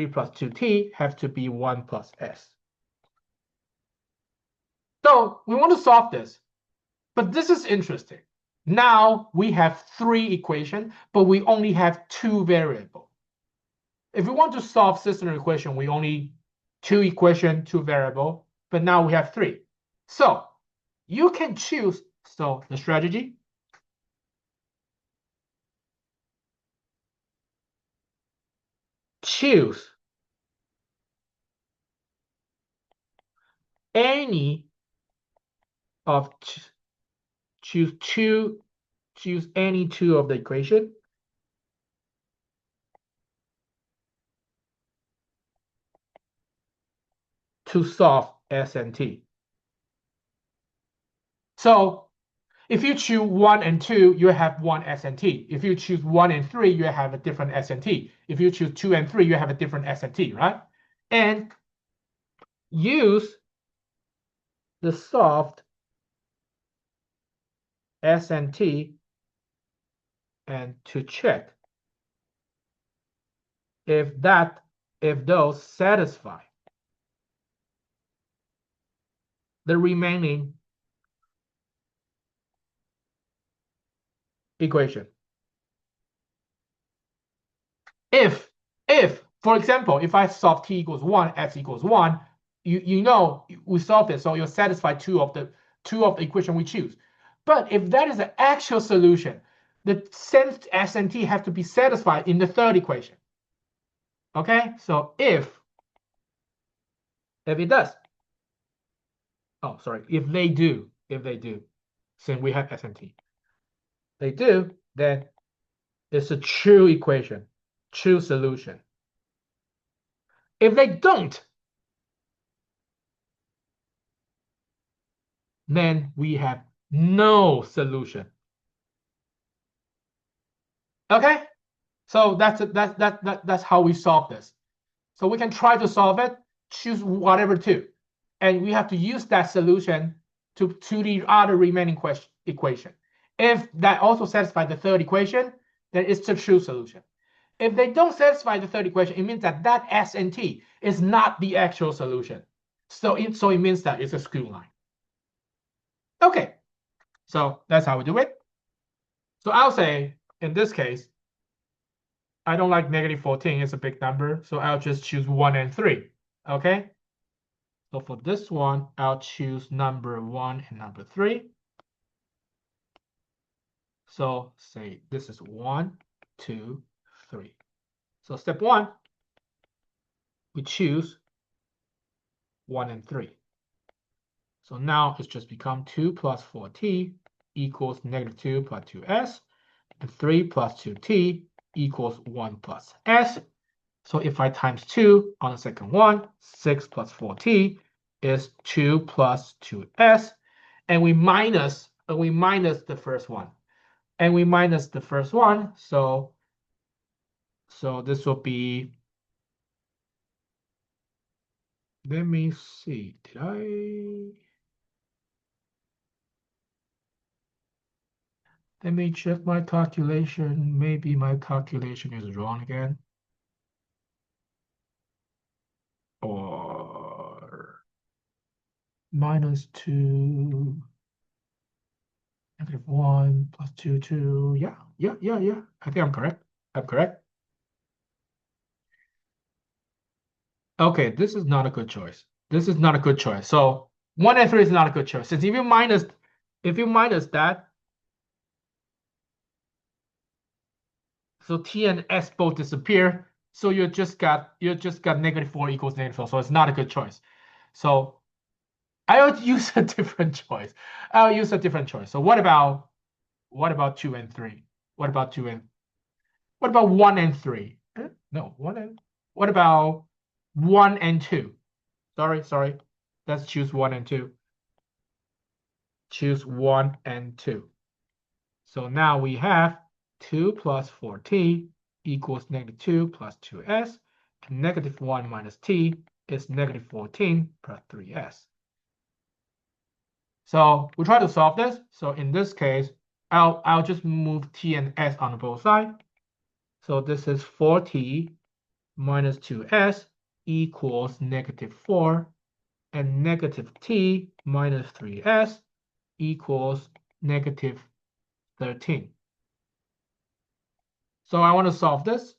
plus 2t have to be 1 plus s. So we want to solve this, but this is interesting. Now we have 3 equations, but we only have 2 variables. If we want to solve system equation, we only 2 equation, 2 variable, but now we have 3. So you can choose, so the strategy, choose any of choose any 2 of the equation to solve S and T. So if you choose 1 and 2, you have one S and T. If you choose 1 and 3, you have a different S and T. If you choose 2 and 3, you have a different S and T, right? And use the solved S and T and to check if those satisfy the remaining equation. If, for example, if I solve t equals 1, x equals 1, you know we solved it, so you'll satisfy two of the equation we choose. But if that is the actual solution, the same s and t have to be satisfied in the third equation. Okay, so if it does, oh sorry, if they do, since we have s and t, they do, then it's a true equation, true solution. If they don't, then we have no solution. Okay, so that's how we solve this. So we can try to solve it, choose whatever two, and we have to use that solution to the other remaining equation. If that also satisfies the third equation, then it's the true solution. If they don't satisfy the third equation, it means that that S and T is not the actual solution. So it means that it's a skew line. Okay, so that's how we do it. So I'll say, in this case, I don't like -14, it's a big number, so I'll just choose 1 and 3, okay? So for this one, I'll choose number 1 and number 3. So say this is 1, 2, 3. So step 1, we choose 1 and 3. So now it's just become 2 plus 4t equals -2 plus 2s, and 3 plus 2t equals 1 plus s. So if I times 2 on the second one, 6 plus 4t is 2 plus 2s, and we minus the first one. And we minus the first one, so this will be, let me see, let me check my calculation. Maybe my calculation is wrong again. Or -2, -1 plus 2, 2. Yeah. I think I'm correct. I'm correct. Okay, this is not a good choice. This is not a good choice. So 1 and 3 is not a good choice. Since if you minus that, so t and s both disappear. So you just got -4 equals -4. So it's not a good choice. So I would use a different choice. I'll use a different choice. So what about 2 and 3? What about 1 and 3? No, 1 and what about 1 and 2? Sorry. Let's choose 1 and 2. Choose 1 and 2. So now we have 2 plus 4t equals -2 plus 2s, and -1 minus t is -14 plus 3s. So we try to solve this. So in this case, I'll just move t and s on both sides. So this is 4t minus 2s equals -4, and -t minus 3s equals -13. So I want to solve this.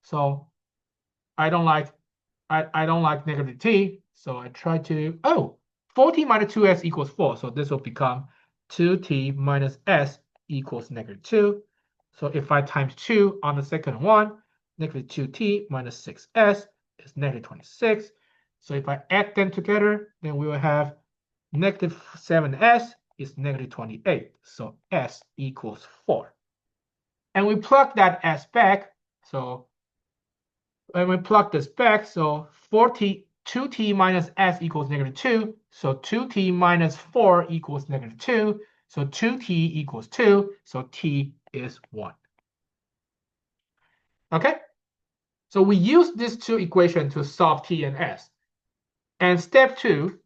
So I don't like negative t. So I try to 4t minus 2s equals 4. So this will become 2t minus s equals -2. So if I times 2 on the second one, -2t minus 6s is -26. So if I add them together, then we will have -7s is -28. So s equals 4. And we plug that s back. So when we plug this back, so 2t minus s equals -2. So 2t minus 4 equals -2. So 2t equals 2. So t is 1. Okay? So we use these two equations to solve t and s. And step two,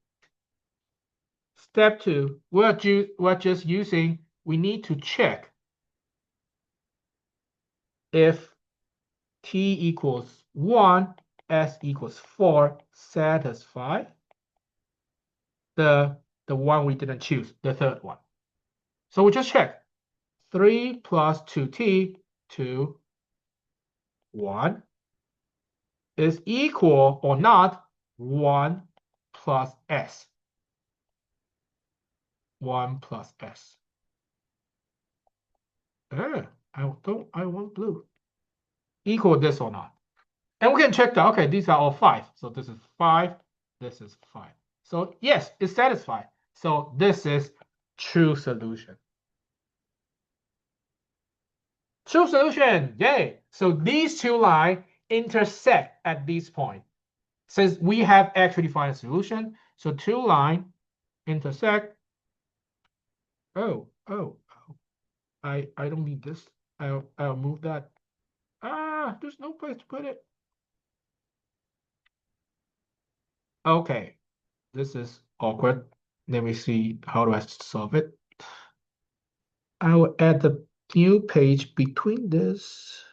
we're just using, we need to check if t equals 1, s equals 4 satisfy the one we didn't choose, the third one. So we just check 3 plus 2t to 1 is equal or not 1 plus s. 1 plus s. I want blue. Equal this or not. And we can check that, okay, these are all 5. So this is 5, this is 5. So yes, it's satisfied. So this is true solution. True solution, yay. So these two lines intersect at this point. Since we have actually found a solution, so two lines intersect. Oh, I don't need this. I'll move that. There's no place to put it. Okay, this is awkward. Let me see how do I solve it. I will add the new page between this.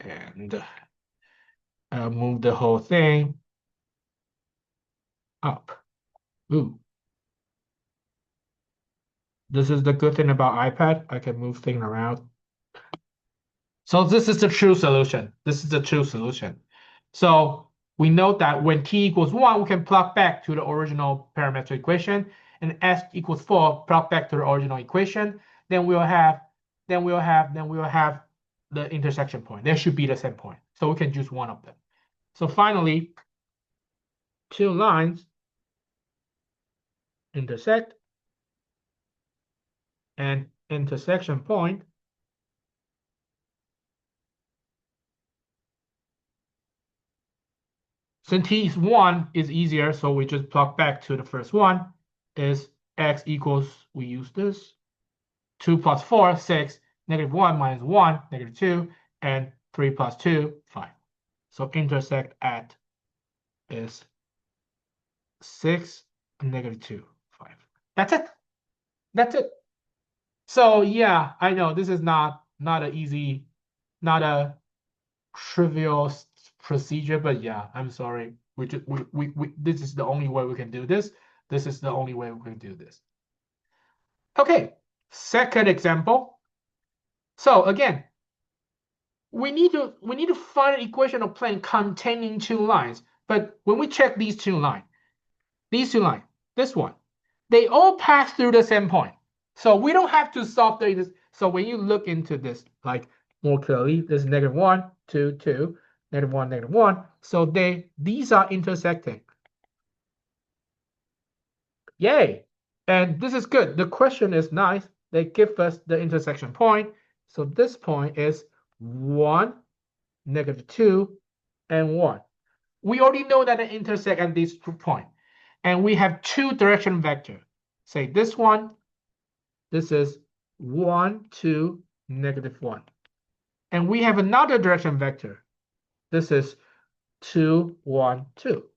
And I'll move the whole thing up. Ooh. This is the good thing about iPad. I can move things around. So this is the true solution. This is the true solution. So we know that when t equals 1, we can plug back to the original parametric equation, and s equals 4, plug back to the original equation. Then we'll have the intersection point. There should be the same point. So we can choose one of them. So finally, two lines intersect, and intersection point since t is 1 is easier, so we just plug back to the first one, is x equals, we use this, 2 plus 4, 6, -1 minus 1, -2, and 3 plus 2, 5. So intersect at is 6, -2, 5. That's it. That's it. So yeah, I know this is not an easy, not a trivial procedure, but yeah, I'm sorry. This is the only way we can do this. This is the only way we can do this. Okay, second example. So again, we need to find an equation of plane containing two lines. But when we check these two lines, this one, they all pass through the same point. So we don't have to solve this. So when you look into this, like more clearly, this is -1, 2, 2, -1, -1. So these are intersecting. Yay! And this is good. The question is nice. They give us the intersection point. So this point is 1, -2, and 1. We already know that they intersect at these 2 points. And we have two direction vector. Say this one, this is 1, 2, -1. And we have another direction vector. This is 2, 1, 2.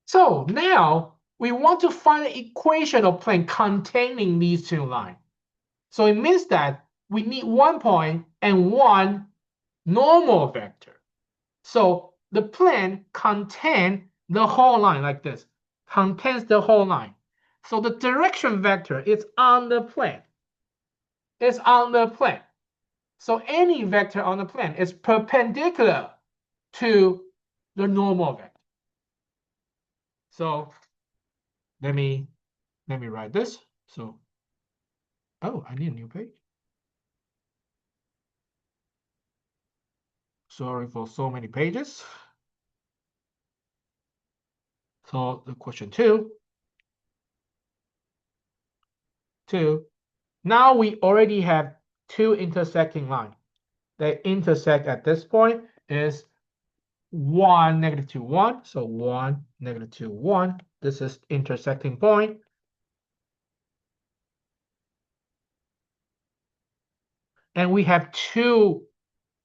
So now we want to find an equation of plane containing these two lines. So it means that we need 1 point and 1 normal vector. So the plane contains the whole line like this, contains the whole line. So the direction vector is on the plane. It's on the plane. So any vector on the plane is perpendicular to the normal vector. So let me write this. So, oh, I need a new page. Sorry for so many pages. So the question two. Now we already have two intersecting lines. They intersect at this point is 1, -2, 1. So 1, -2, 1. This is intersecting point. And we have two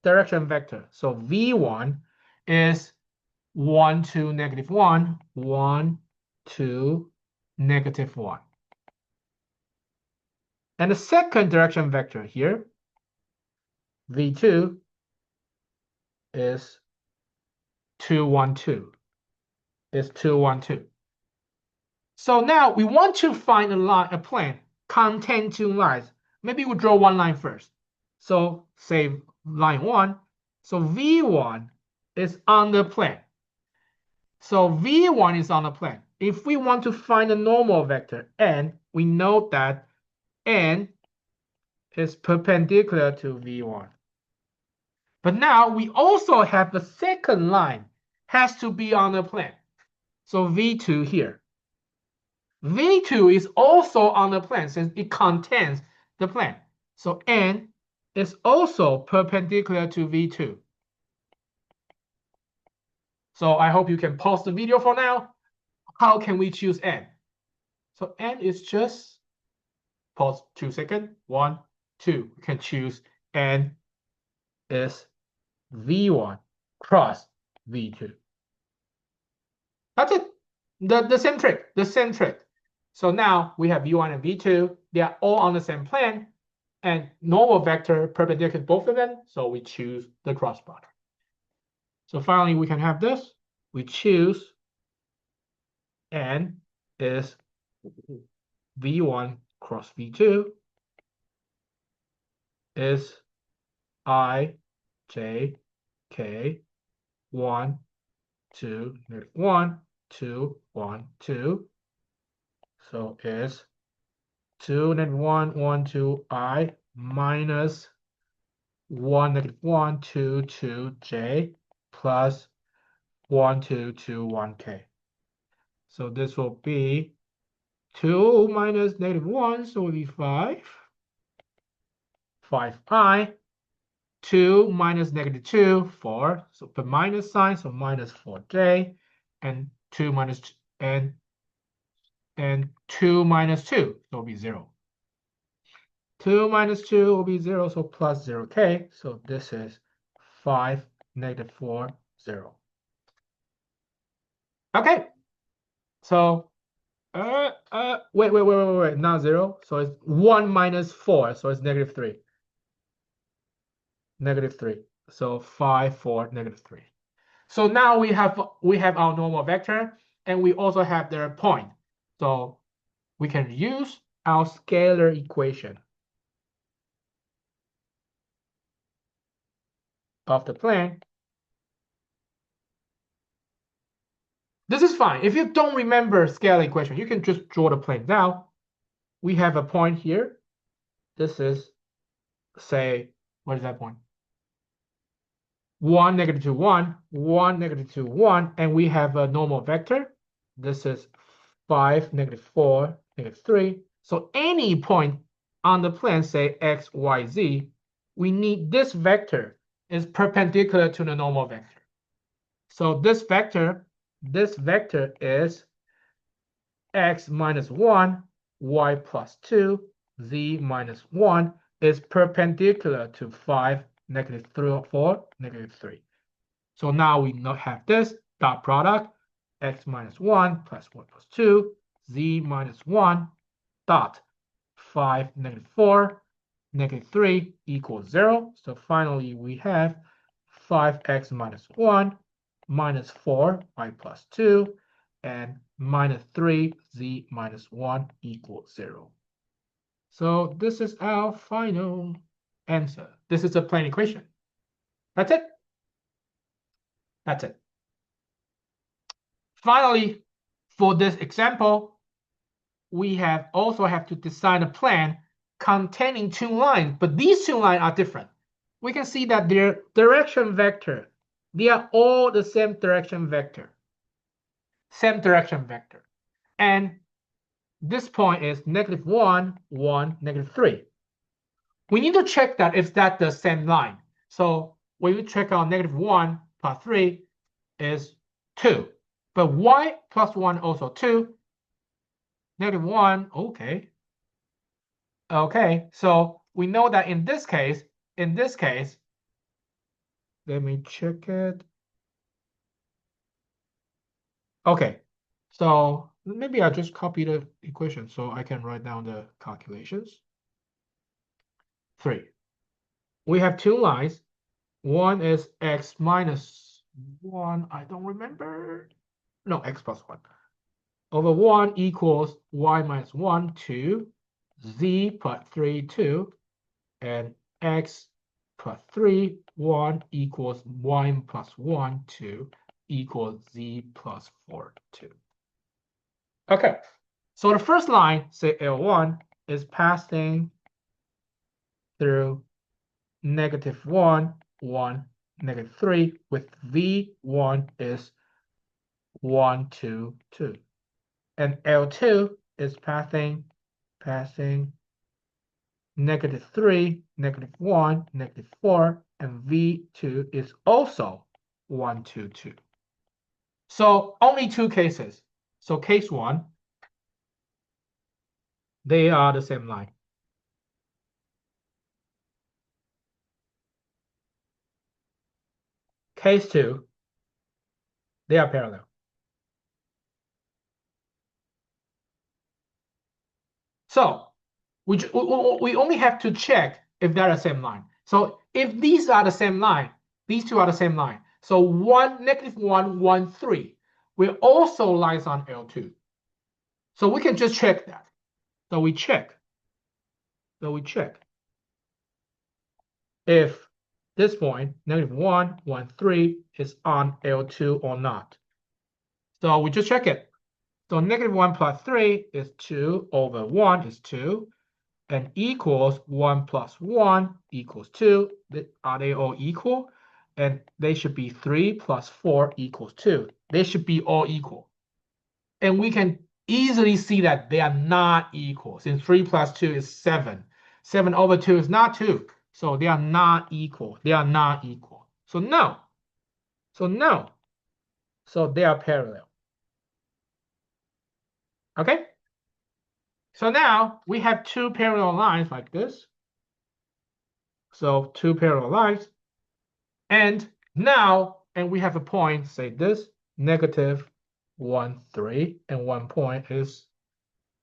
direction vector. So V1 is 1, 2, -1, 1, 2, -1. And the second direction vector here, V2, is 2, 1, 2. Is 2, 1, 2. So now we want to find a plane contain two lines. Maybe we'll draw one line first. So say line 1. So V1 is on the plane. So V1 is on the plane. If we want to find a normal vector n, we know that n is perpendicular to V1. But now we also have the second line has to be on the plane. So V2 here. V2 is also on the plane since it contains the plane. So n is also perpendicular to V2. So I hope you can pause the video for now. How can we choose n? So n is just, pause 2 seconds, 1, 2. We can choose n is V1 cross V2. That's it. The same trick, the same trick. So now we have V1 and V2. They are all on the same plane. and normal vector perpendicular to both of them, so we choose the cross product. So finally, we can have this. We choose N is V1 cross V2 is I, J, K, 1, 2, negative 1, 2, 1, 2. So is 2, negative 1, 1, 2, I minus 1, negative 1, 2, 2, J plus 1, 2, 2, 1, K. So this will be 2 minus negative 1, so it will be 5. 5i. 2 minus negative 2, 4. So put minus sign, so minus 4j. And 2 minus and 2 minus 2, so it'll be 0. 2 minus 2 will be 0, so plus 0k. So this is 5, negative 4, 0. Okay. So wait, not 0. So it's 1 minus 4, so it's negative 3. Negative 3. So 5, 4, negative 3. So now we have our normal vector, and we also have their point. So we can use our scalar equation of the plane. This is fine. If you don't remember scalar equation, you can just draw the plane. Now we have a point here. This is, say, what is that point? 1, negative 2, 1, 1, negative 2, 1, and we have a normal vector. This is 5, negative 4, negative 3. So any point on the plane, say x, y, z, we need this vector is perpendicular to the normal vector. So this vector is x minus 1, y plus 2, z minus 1 is perpendicular to 5, negative 3, 4, negative 3. So now we not have this dot product, x minus 1 plus 1 plus 2, z minus 1 dot 5, negative 4, negative 3 equals 0. So finally we have 5x minus 1 minus 4, y plus 2, and minus 3, z minus 1 equals 0. So this is our final answer. This is a plane equation. That's it. That's it. Finally, for this example, we also have to design a plan containing two lines, but these two lines are different. We can see that their direction vector, they are all the same direction vector. Same direction vector. And this point is negative 1, 1, negative 3. We need to check that if that's the same line. So when we check out negative 1 plus 3 is 2. But y plus 1 also 2. Negative 1, okay. Okay, so we know that in this case, let me check it. Okay, so maybe I'll just copy the equation so I can write down the calculations. 3. We have two lines. One is x minus 1, I don't remember. No, x plus 1. Over 1 equals y minus 1, 2, z plus 3, 2, and x plus 3, 1 equals y plus 1, 2 equals z plus 4, 2. Okay, so the first line, say L1, is passing through negative 1, 1, negative 3, with V1 is 1, 2, 2. And L2 is passing negative 3, negative 1, negative 4, and V2 is also 1, 2, 2. So only two cases. So case 1, they are the same line. Case 2, they are parallel. So We only have to check if they're the same line. So if these are the same line, these two are the same line. So 1, -1, 1, 3 will also lies on L2. So we can just check that. So we check. If this point, -1, 1, 3 is on L2 or not. So we just check it. So -1 plus 3 is 2 over 1 is 2. And equals 1 plus 1 equals 2. Are they all equal? And they should be 3 plus 4 equals 2. They should be all equal. And we can easily see that they are not equal, since 3 plus 2 is 7. 7 over 2 is not 2. So they are not equal. They are not equal. So no. So no. So they are parallel. Okay? So now we have two parallel lines like this. So two parallel lines. And now, and we have a point, say this, -1, 3, and 1 point is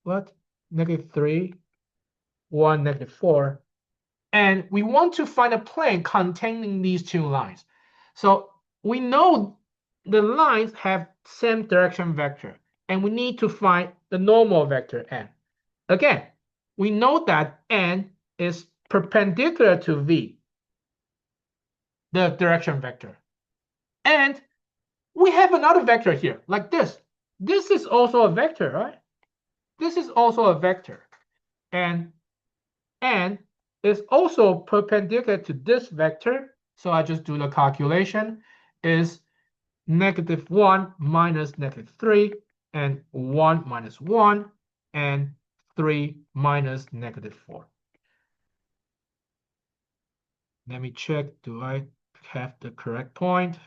what? -3, 1, -4. And we want to find a plane containing these two lines. So we know the lines have same direction vector, and we need to find the normal vector n. Again, we know that n is perpendicular to v, the direction vector. And we have another vector here, like this. This is also a vector, right? This is also a vector. And is also perpendicular to this vector. So I just do the calculation. Is -1 minus -3, and 1 minus 1, and 3 minus -4. Let me check, do I have the correct point?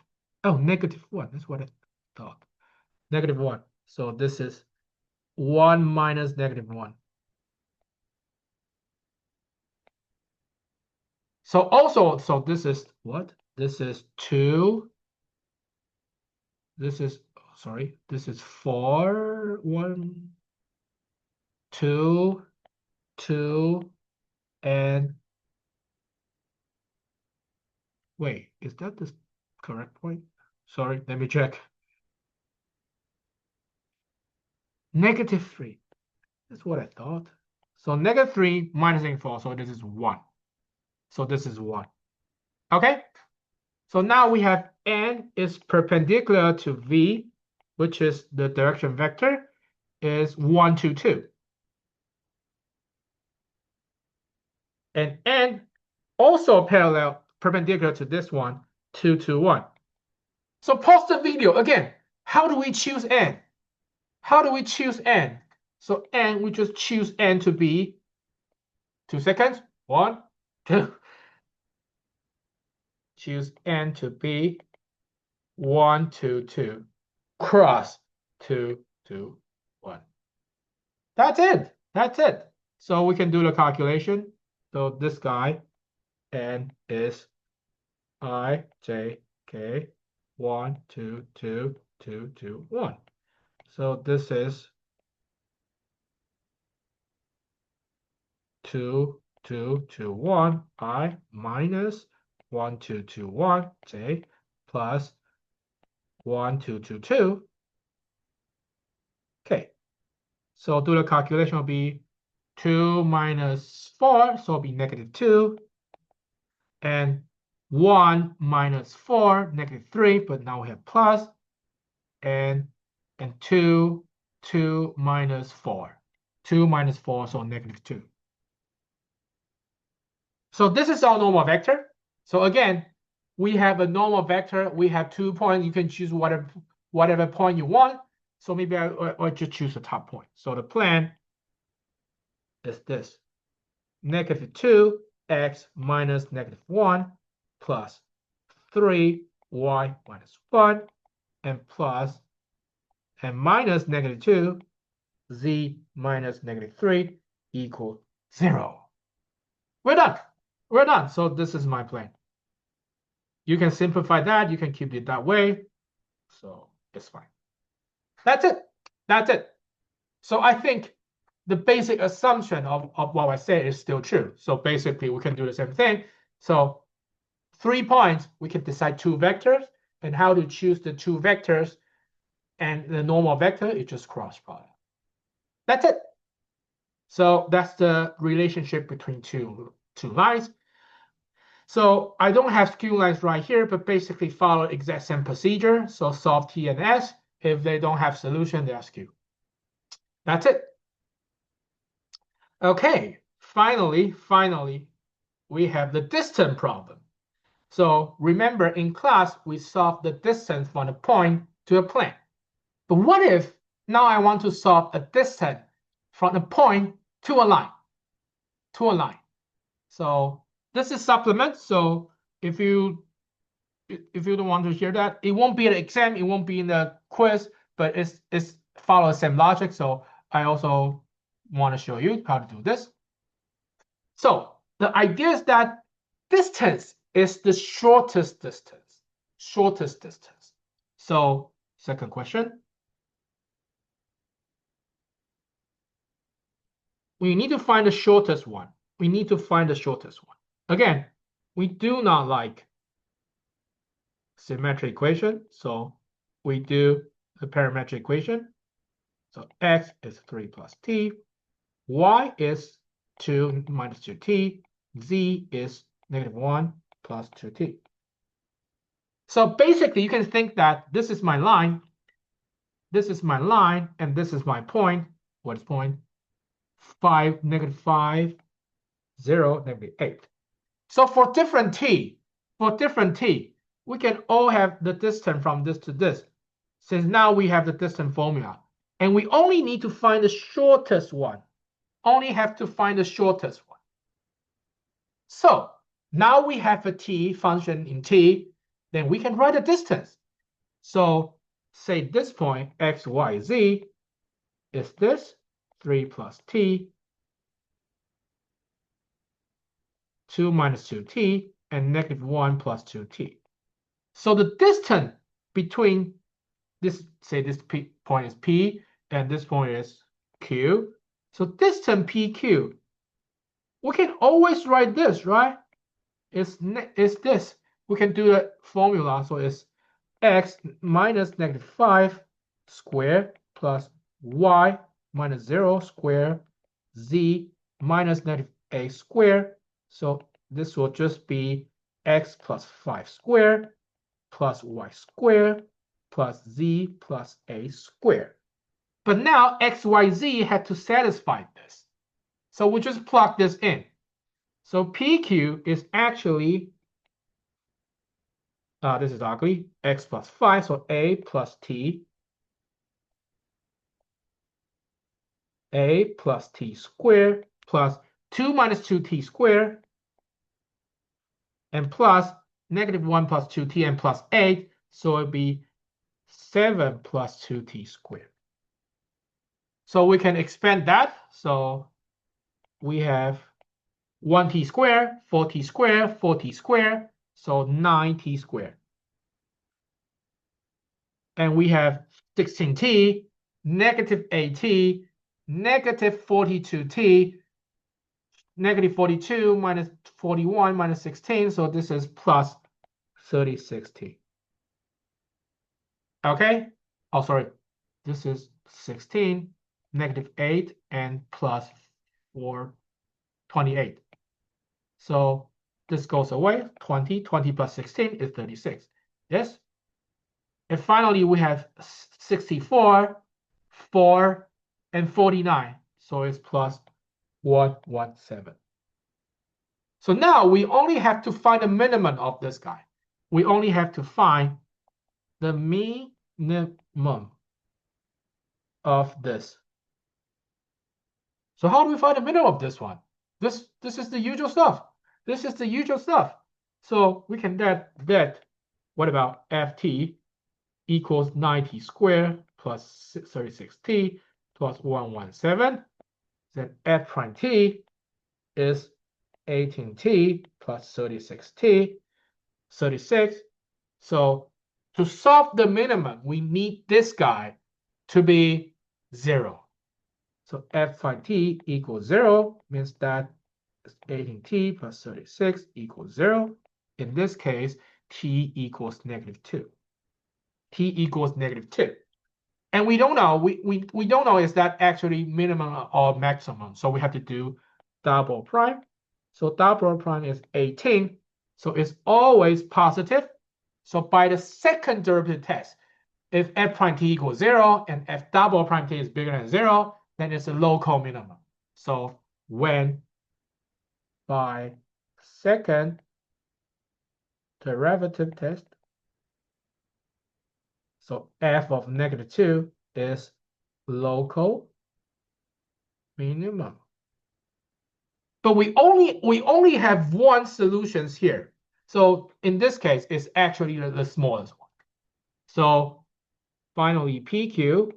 Oh, -1, that's what I thought. -1. So this is 1 minus -1. So also, so this is what? This is 2. This is, sorry, this is 4, 1, 2, 2, and wait, is that the correct point? Sorry, let me check. -3. That's what I thought. So -3 minus -4, so this is 1. So this is 1. Okay? So now we have n is perpendicular to v, which is the direction vector, is 1, 2, 2. And n also parallel, perpendicular to this one, 2, 2, 1. So pause the video again. How do we choose n? How do we choose n? So n, we just choose n to be 2 seconds. 1, 2. Choose n to be 1, 2, 2. Cross 2, 2, 1. That's it. That's it. So we can do the calculation. So this guy, n is I, j, k, 1, 2, 2, 2, 2, 1. So this is 2, 2, 2, 1, I minus 1, 2, 2, 1, j plus 1, 2, 2, 2. Okay. So do the calculation will be 2 minus 4, so it'll be -2. And 1 minus 4, -3, but now we have plus. And 2, 2 minus 4. 2 minus 4, so -2. So this is our normal vector. So again, we have a normal vector. We have 2 points. You can choose whatever point you want. So maybe I just choose the top point. So the plan is this. -2x minus -1 plus 3y minus 1 and plus and minus -2 z minus -3 equals 0. We're done. We're done. So this is my plan. You can simplify that. You can keep it that way. So it's fine. That's it. That's it. So I think the basic assumption of what I said is still true. So basically, we can do the same thing. So 3 points, we can decide 2 vectors, and how to choose the 2 vectors and the normal vector is just cross product. That's it. So that's the relationship between two lines. So I don't have skew lines right here, but basically follow exact same procedure. So solve T and S. If they don't have solution, they are skew. That's it. Okay, finally, we have the distance problem. So remember in class, we solved the distance from a point to a plane. But what if now I want to solve a distance from a point to a line? So this is supplement. So if you don't want to hear that, it won't be an exam, it won't be in the quiz, but it's follow the same logic. So I also want to show you how to do this. So the idea is that distance is the shortest distance. So second question. We need to find the shortest one. Again, we do not like symmetric equation, so we do the parametric equation. So x is 3 plus t, y is 2 minus 2t, z is -1 plus 2t. So basically, you can think that this is my line, and this is my point. What is point? 5, -5, 0, -8. So for different t, we can all have the distance from this to this, since now we have the distance formula. And we only need to find the shortest one. So now we have a t function in t, then we can write the distance. So say this point, x, y, z, is this 3 plus t, 2 minus 2t, and -1 plus 2t. So the distance between this, say this point is P, and this point is Q. So distance PQ, we can always write this, right? It's this. We can do the formula. So it's x minus -5 squared plus y minus 0 squared, z minus -a squared. So this will just be x plus 5 squared plus y squared plus z plus a squared. But now x, y, z had to satisfy this. So we just plug this in. So PQ is actually, this is ugly, x plus 5, so a plus t squared plus 2 minus 2t squared and plus -1 plus 2t and plus 8, so it'd be 7 plus 2t squared. So we can expand that. So we have 1t squared, 4t squared, 4t squared, so 9t squared. And we have 16t, -8t, -42t, -42 minus 41 minus 16, so this is plus 36t. Okay? Oh, sorry. This is 16, -8, and plus 4, 28. So this goes away. 20 plus 16 is 36. Yes? And finally, we have 64, 4, and 49. So it's plus 117. So now we only have to find the minimum of this guy. We only have to find the minimum of this. So how do we find the minimum of this one? This is the usual stuff. So we can get that, what about ft equals 9t squared plus 36t plus 117. Then f prime t is 18t plus 36t, 36. So to solve the minimum, we need this guy to be 0. So f phi t equals 0 means that 18t plus 36 equals 0. In this case, t equals -2. T equals -2. And we don't know, we don't know is that actually minimum or maximum. So we have to do double prime. So double prime is 18. So it's always positive. So by the second derivative test, if f prime t equals 0 and f double prime t is bigger than 0, then it's a local minimum. So when by second derivative test, so f of -2 is local minimum. But we only have one solutions here. So in this case, it's actually the smallest one. So finally, PQ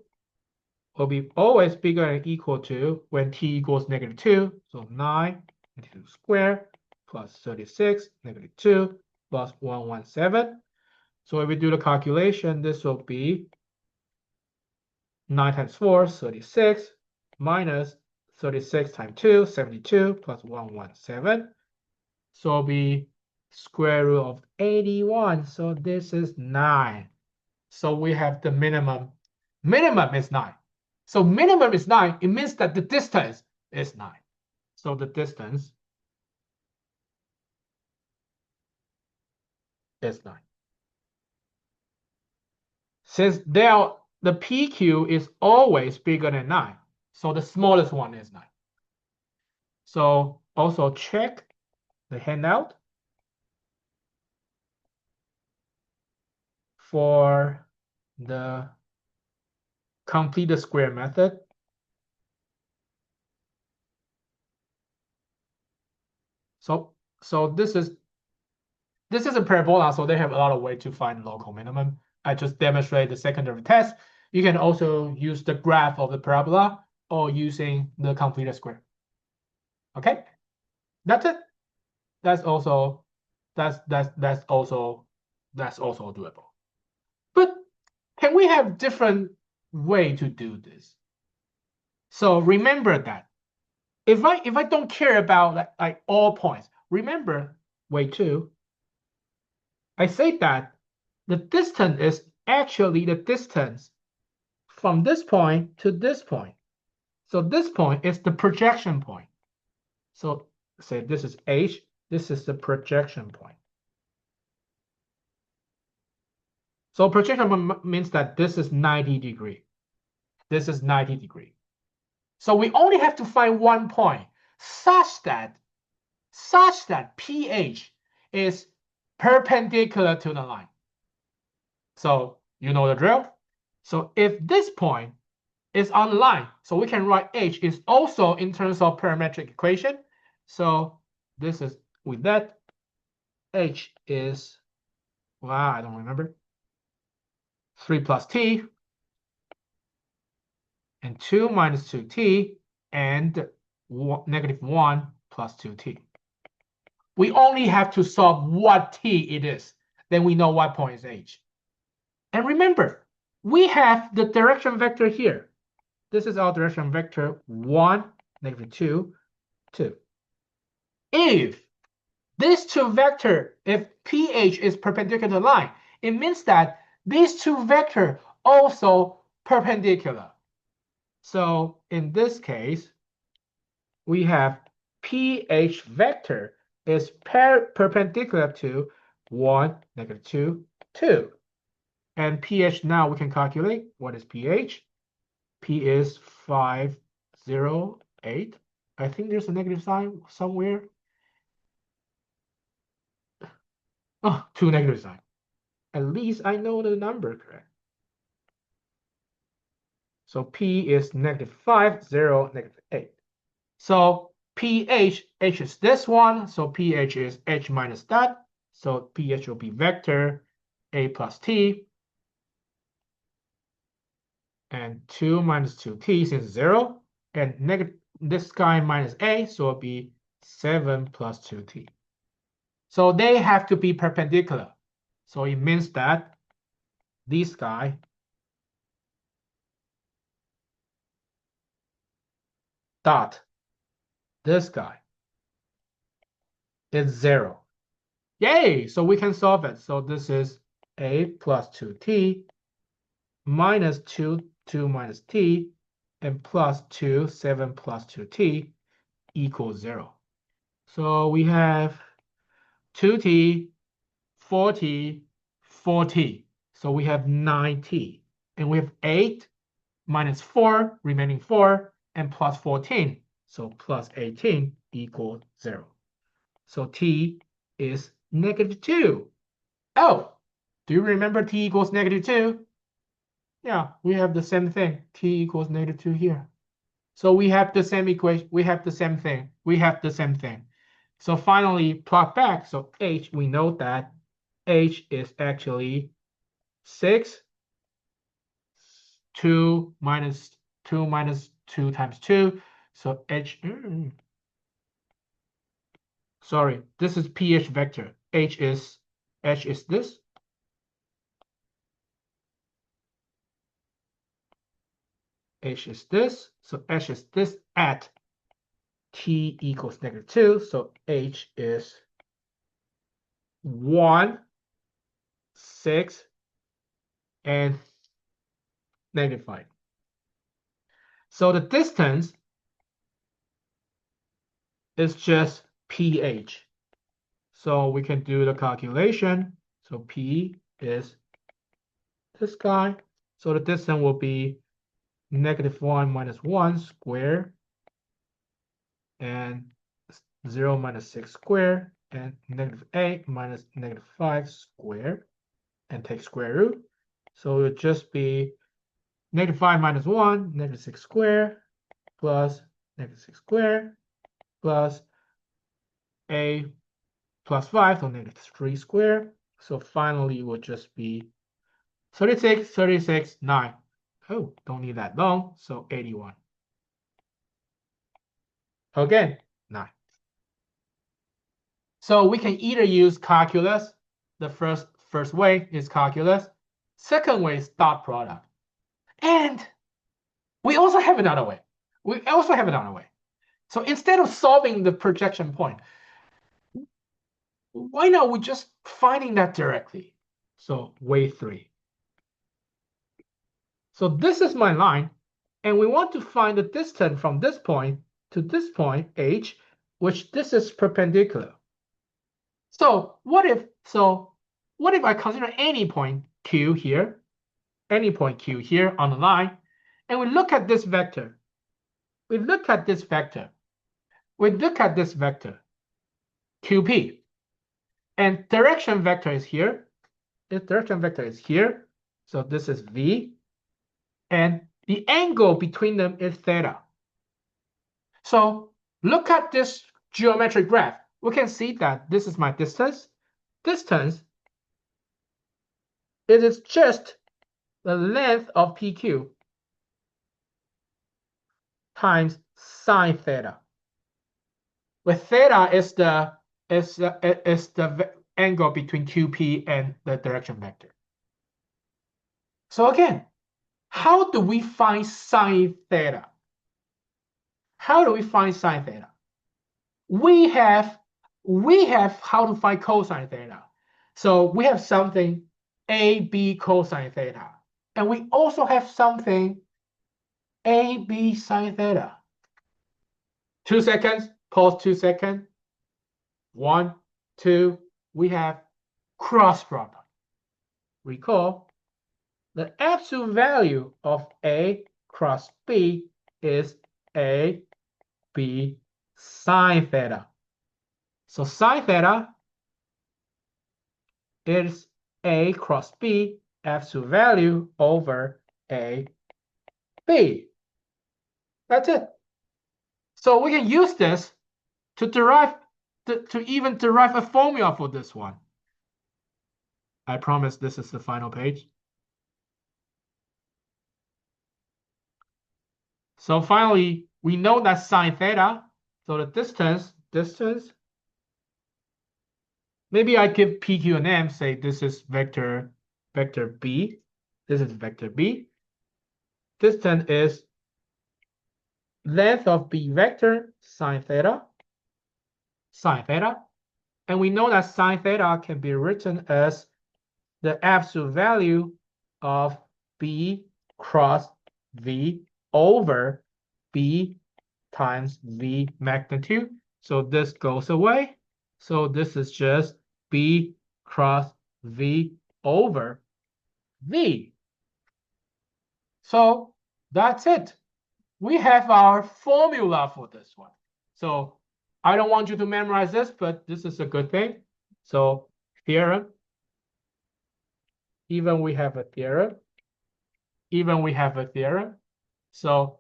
will be always bigger than or equal to when t equals -2. So 9 into square plus 36 -2 plus 117. So if we do the calculation, this will be 9 times 4, 36, minus 36 times 2, 72, plus 117. So it'll be square root of 81. So this is 9. So we have the minimum. Minimum is 9. So minimum is 9. It means that the distance is 9. So the distance is 9. Since the PQ is always bigger than 9, so the smallest one is 9. So also check the handout for the complete the square method. So this is a parabola, so they have a lot of way to find local minimum. I just demonstrate the secondary test. You can also use the graph of the parabola or using the completed square. Okay, that's it. That's also doable. But can we have different way to do this? So remember that if I don't care about like all points, remember way 2. I say that the distance is actually the distance from this point to this point. So this point is the projection point. So say this is H, this is the projection point. So projection point means that this is 90 degree. This is 90 degree. So we only have to find one point such that pH is perpendicular to the line. So you know the drill. So if this point is on the line, so we can write H is also in terms of parametric equation. So this is with that, H is, wow, I don't remember, 3 plus T and 2 minus 2T and -1 plus 2T. We only have to solve what T it is. Then we know what point is H. And remember, we have the direction vector here. This is our direction vector 1, -2, 2. If these two vectors, if pH is perpendicular to the line, it means that these two vectors also perpendicular. So in this case, we have pH vector is perpendicular to 1, -2, 2. And pH now we can calculate. What is pH? P is 508. I think there's a negative sign somewhere. Oh, 2 negative sign. At least I know the number correct. So P is -5, 0, -8. So pH, H is this one. So pH is H minus that. So pH will be vector A plus T. And 2 minus 2T since 0. And negative this guy minus A, so it'll be 7 plus 2T. So they have to be perpendicular. So it means that this guy dot this guy is 0. Yay! So we can solve it. So this is a plus 2t minus 2, 2 minus t, and plus 2, 7 plus 2t equals 0. So we have 2t, 4t, 4t. So we have 9t. And we have 8 minus 4, remaining 4, and plus 14. So plus 18 equals 0. So t is -2. Oh, do you remember t equals -2? Yeah, we have the same thing. T equals -2 here. So we have the same equation. We have the same thing. We have the same thing. So finally, plot back. So h, we know that h is actually 6, 2 minus 2 minus 2 times 2. So h, sorry, this is pH vector. H is this. H is this. So h is this at t equals -2. So h is 1, 6, and -5. So the distance is just pH. So we can do the calculation. So P is this guy. So the distance will be -1 minus 1 squared and 0 minus 6 squared and -8 minus -5 squared and take square root. So it would just be -5 minus 1, -6 squared plus -6 squared plus a plus 5, so -3 squared. So finally, it will just be 36, 36, 9. Oh, don't need that long, so 81. Again, 9. So we can either use calculus. The first way is calculus. Second way is dot product. And we also have another way. So instead of solving the projection point, why not we just finding that directly? So way 3. So this is my line, and we want to find the distance from this point to this point, h, which this is perpendicular. So what if I consider any point q here, on the line, and we look at this vector. QP, and direction vector is here. So this is v, and the angle between them is theta. So look at this geometric graph. We can see that this is my distance. Distance, it is just the length of PQ times sine theta. Where theta is the angle between QP and the direction vector. So again, how do we find sine theta? We have how to find cosine theta. So we have something AB cosine theta. And we also have something AB sine theta. 2 seconds, pause 2 seconds. 1, 2, we have cross product. Recall, the absolute value of A cross B is AB sine theta. So sine theta is A cross B absolute value over AB. That's it. So we can use this to even derive a formula for this one. I promise this is the final page. So finally, we know that sine theta, so the distance, maybe I give PQ an M, say this is vector B. This is vector B. Distance is length of B vector sine theta, and we know that sine theta can be written as the absolute value of B cross V over B times V magnitude. So this goes away. So this is just B cross V over V. So that's it. We have our formula for this one. So I don't want you to memorize this, but this is a good thing. So theorem, even we have a theorem. So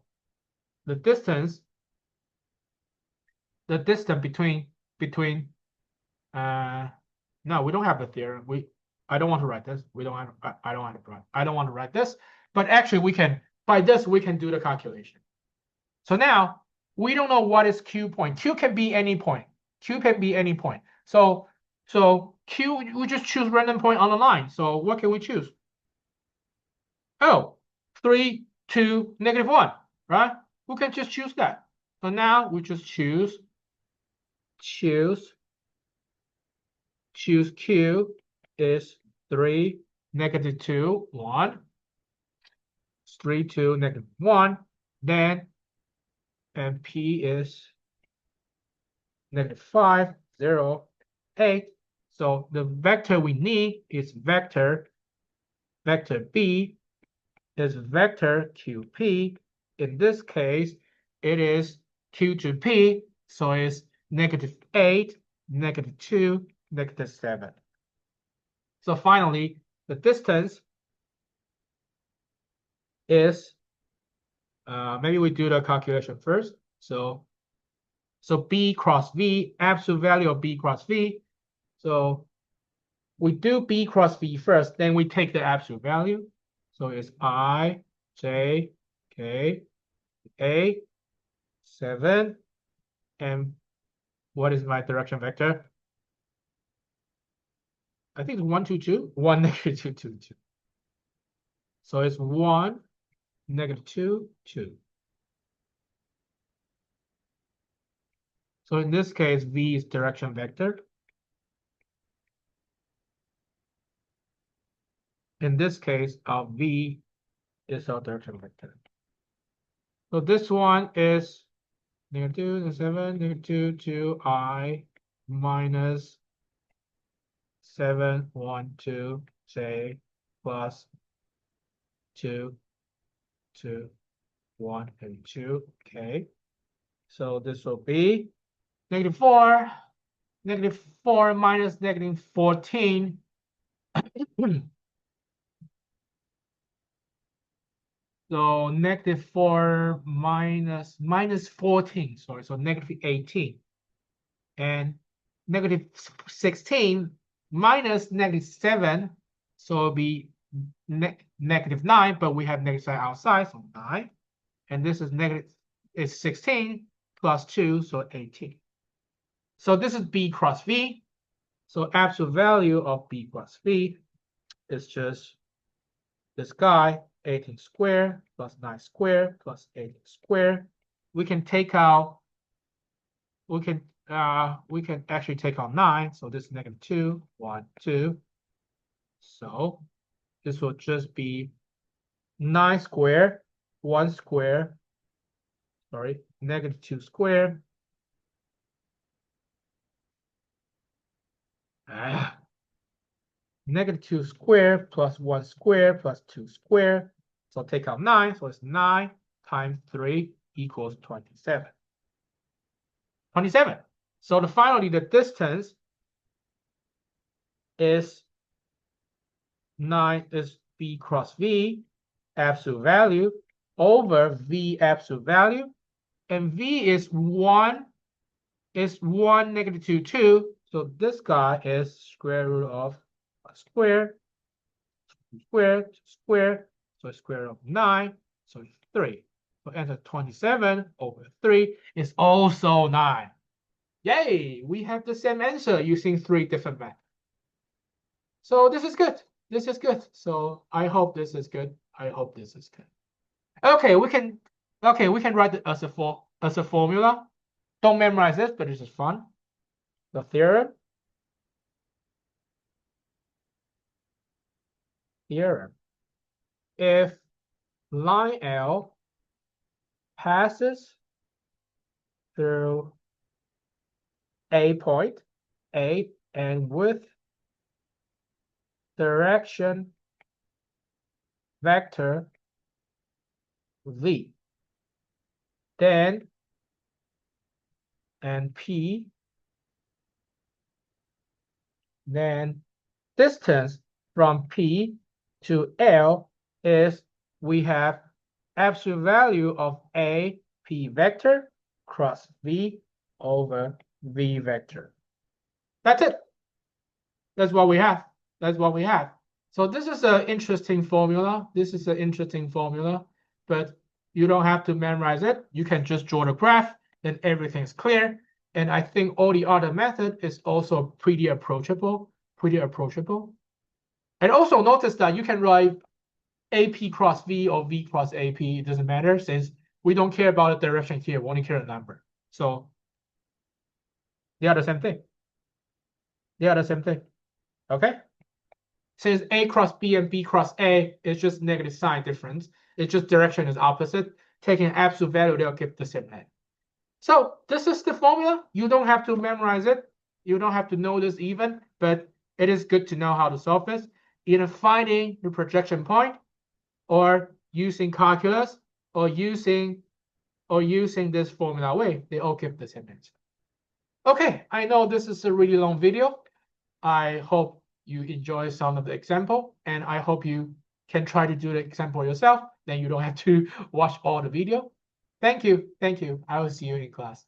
the distance between no, we don't have a theorem. I don't want to write this. We don't have I don't want to write this, but actually we can by this we can do the calculation. So now we don't know what is Q point. Q can be any point. So Q, we just choose random point on the line. So what can we choose? Oh, 3, 2, -1, right? We can just choose that. So now we just choose Q is 3, -2, 1. 3, 2, -1. Then and P is -5, 0, 8. So the vector we need is vector B is vector QP. In this case, it is Q to P, so it's -8, -2, -7. So finally, the distance is, maybe we do the calculation first. So B cross V, absolute value of B cross V. So we do B cross V first, then we take the absolute value. So it's I, J, K, A, 7, and what is my direction vector? I think it's 1, 2, 2. 1, -2, 2, 2. So it's 1, -2, 2. So in this case, V is direction vector. In this case, our V is our direction vector. So this one is -2, -7, -2, 2, I minus 7, 1, 2, J plus 2, 2, 1, and 2. Okay. So this will be -4, -4 minus -14. So -4 minus 14, sorry, so -18. And -16 minus -7, so it'll be -9, but we have negative sign outside, so 9. And this is 16 plus 2, so 18. So this is B cross V. So absolute value of B cross V is just this guy, 18 squared plus 9 squared plus 18 squared. We can actually take out 9. So this is -2, 1, 2. So this will just be 9 squared, 1 squared, sorry, -2 squared. -2 squared plus 1 squared plus 2 squared. So take out 9. So it's 9 times 3 equals 27. 27. So finally, the distance is 9 is B cross V absolute value over V absolute value. And V is 1 -2, 2. So this guy is square root of a square, square, square. So square root of 9. So it's 3. So answer 27 over 3 is also 9. Yay! We have the same answer using 3 different methods. So this is good. So I hope this is good. Okay, we can Okay, we can write it as a formula. Don't memorize this, but it's just fun. The theorem. If line L passes through a point, A, and with direction vector V, then and P, then distance from P to L is we have absolute value of A P vector cross V over V vector. That's it. That's what we have. That's what we have. So this is an interesting formula. This is an interesting formula, but you don't have to memorize it. You can just draw the graph, then everything's clear. And I think all the other method is also pretty approachable, And also notice that you can write AP cross V or V cross AP. It doesn't matter since we don't care about the direction here. We only care the number. So they are the same thing. They are the same thing. Okay? Since A cross B and B cross A is just negative sign difference, it's just direction is opposite. Taking absolute value, they'll keep the same name. So this is the formula. You don't have to memorize it. You don't have to know this even, but it is good to know how to solve this. Either finding the projection point or using calculus or using this formula way, they all give the same answer. Okay, I know this is a really long video. I hope you enjoy some of the example, and I hope you can try to do the example yourself. Then you don't have to watch all the video. Thank you. I will see you in class.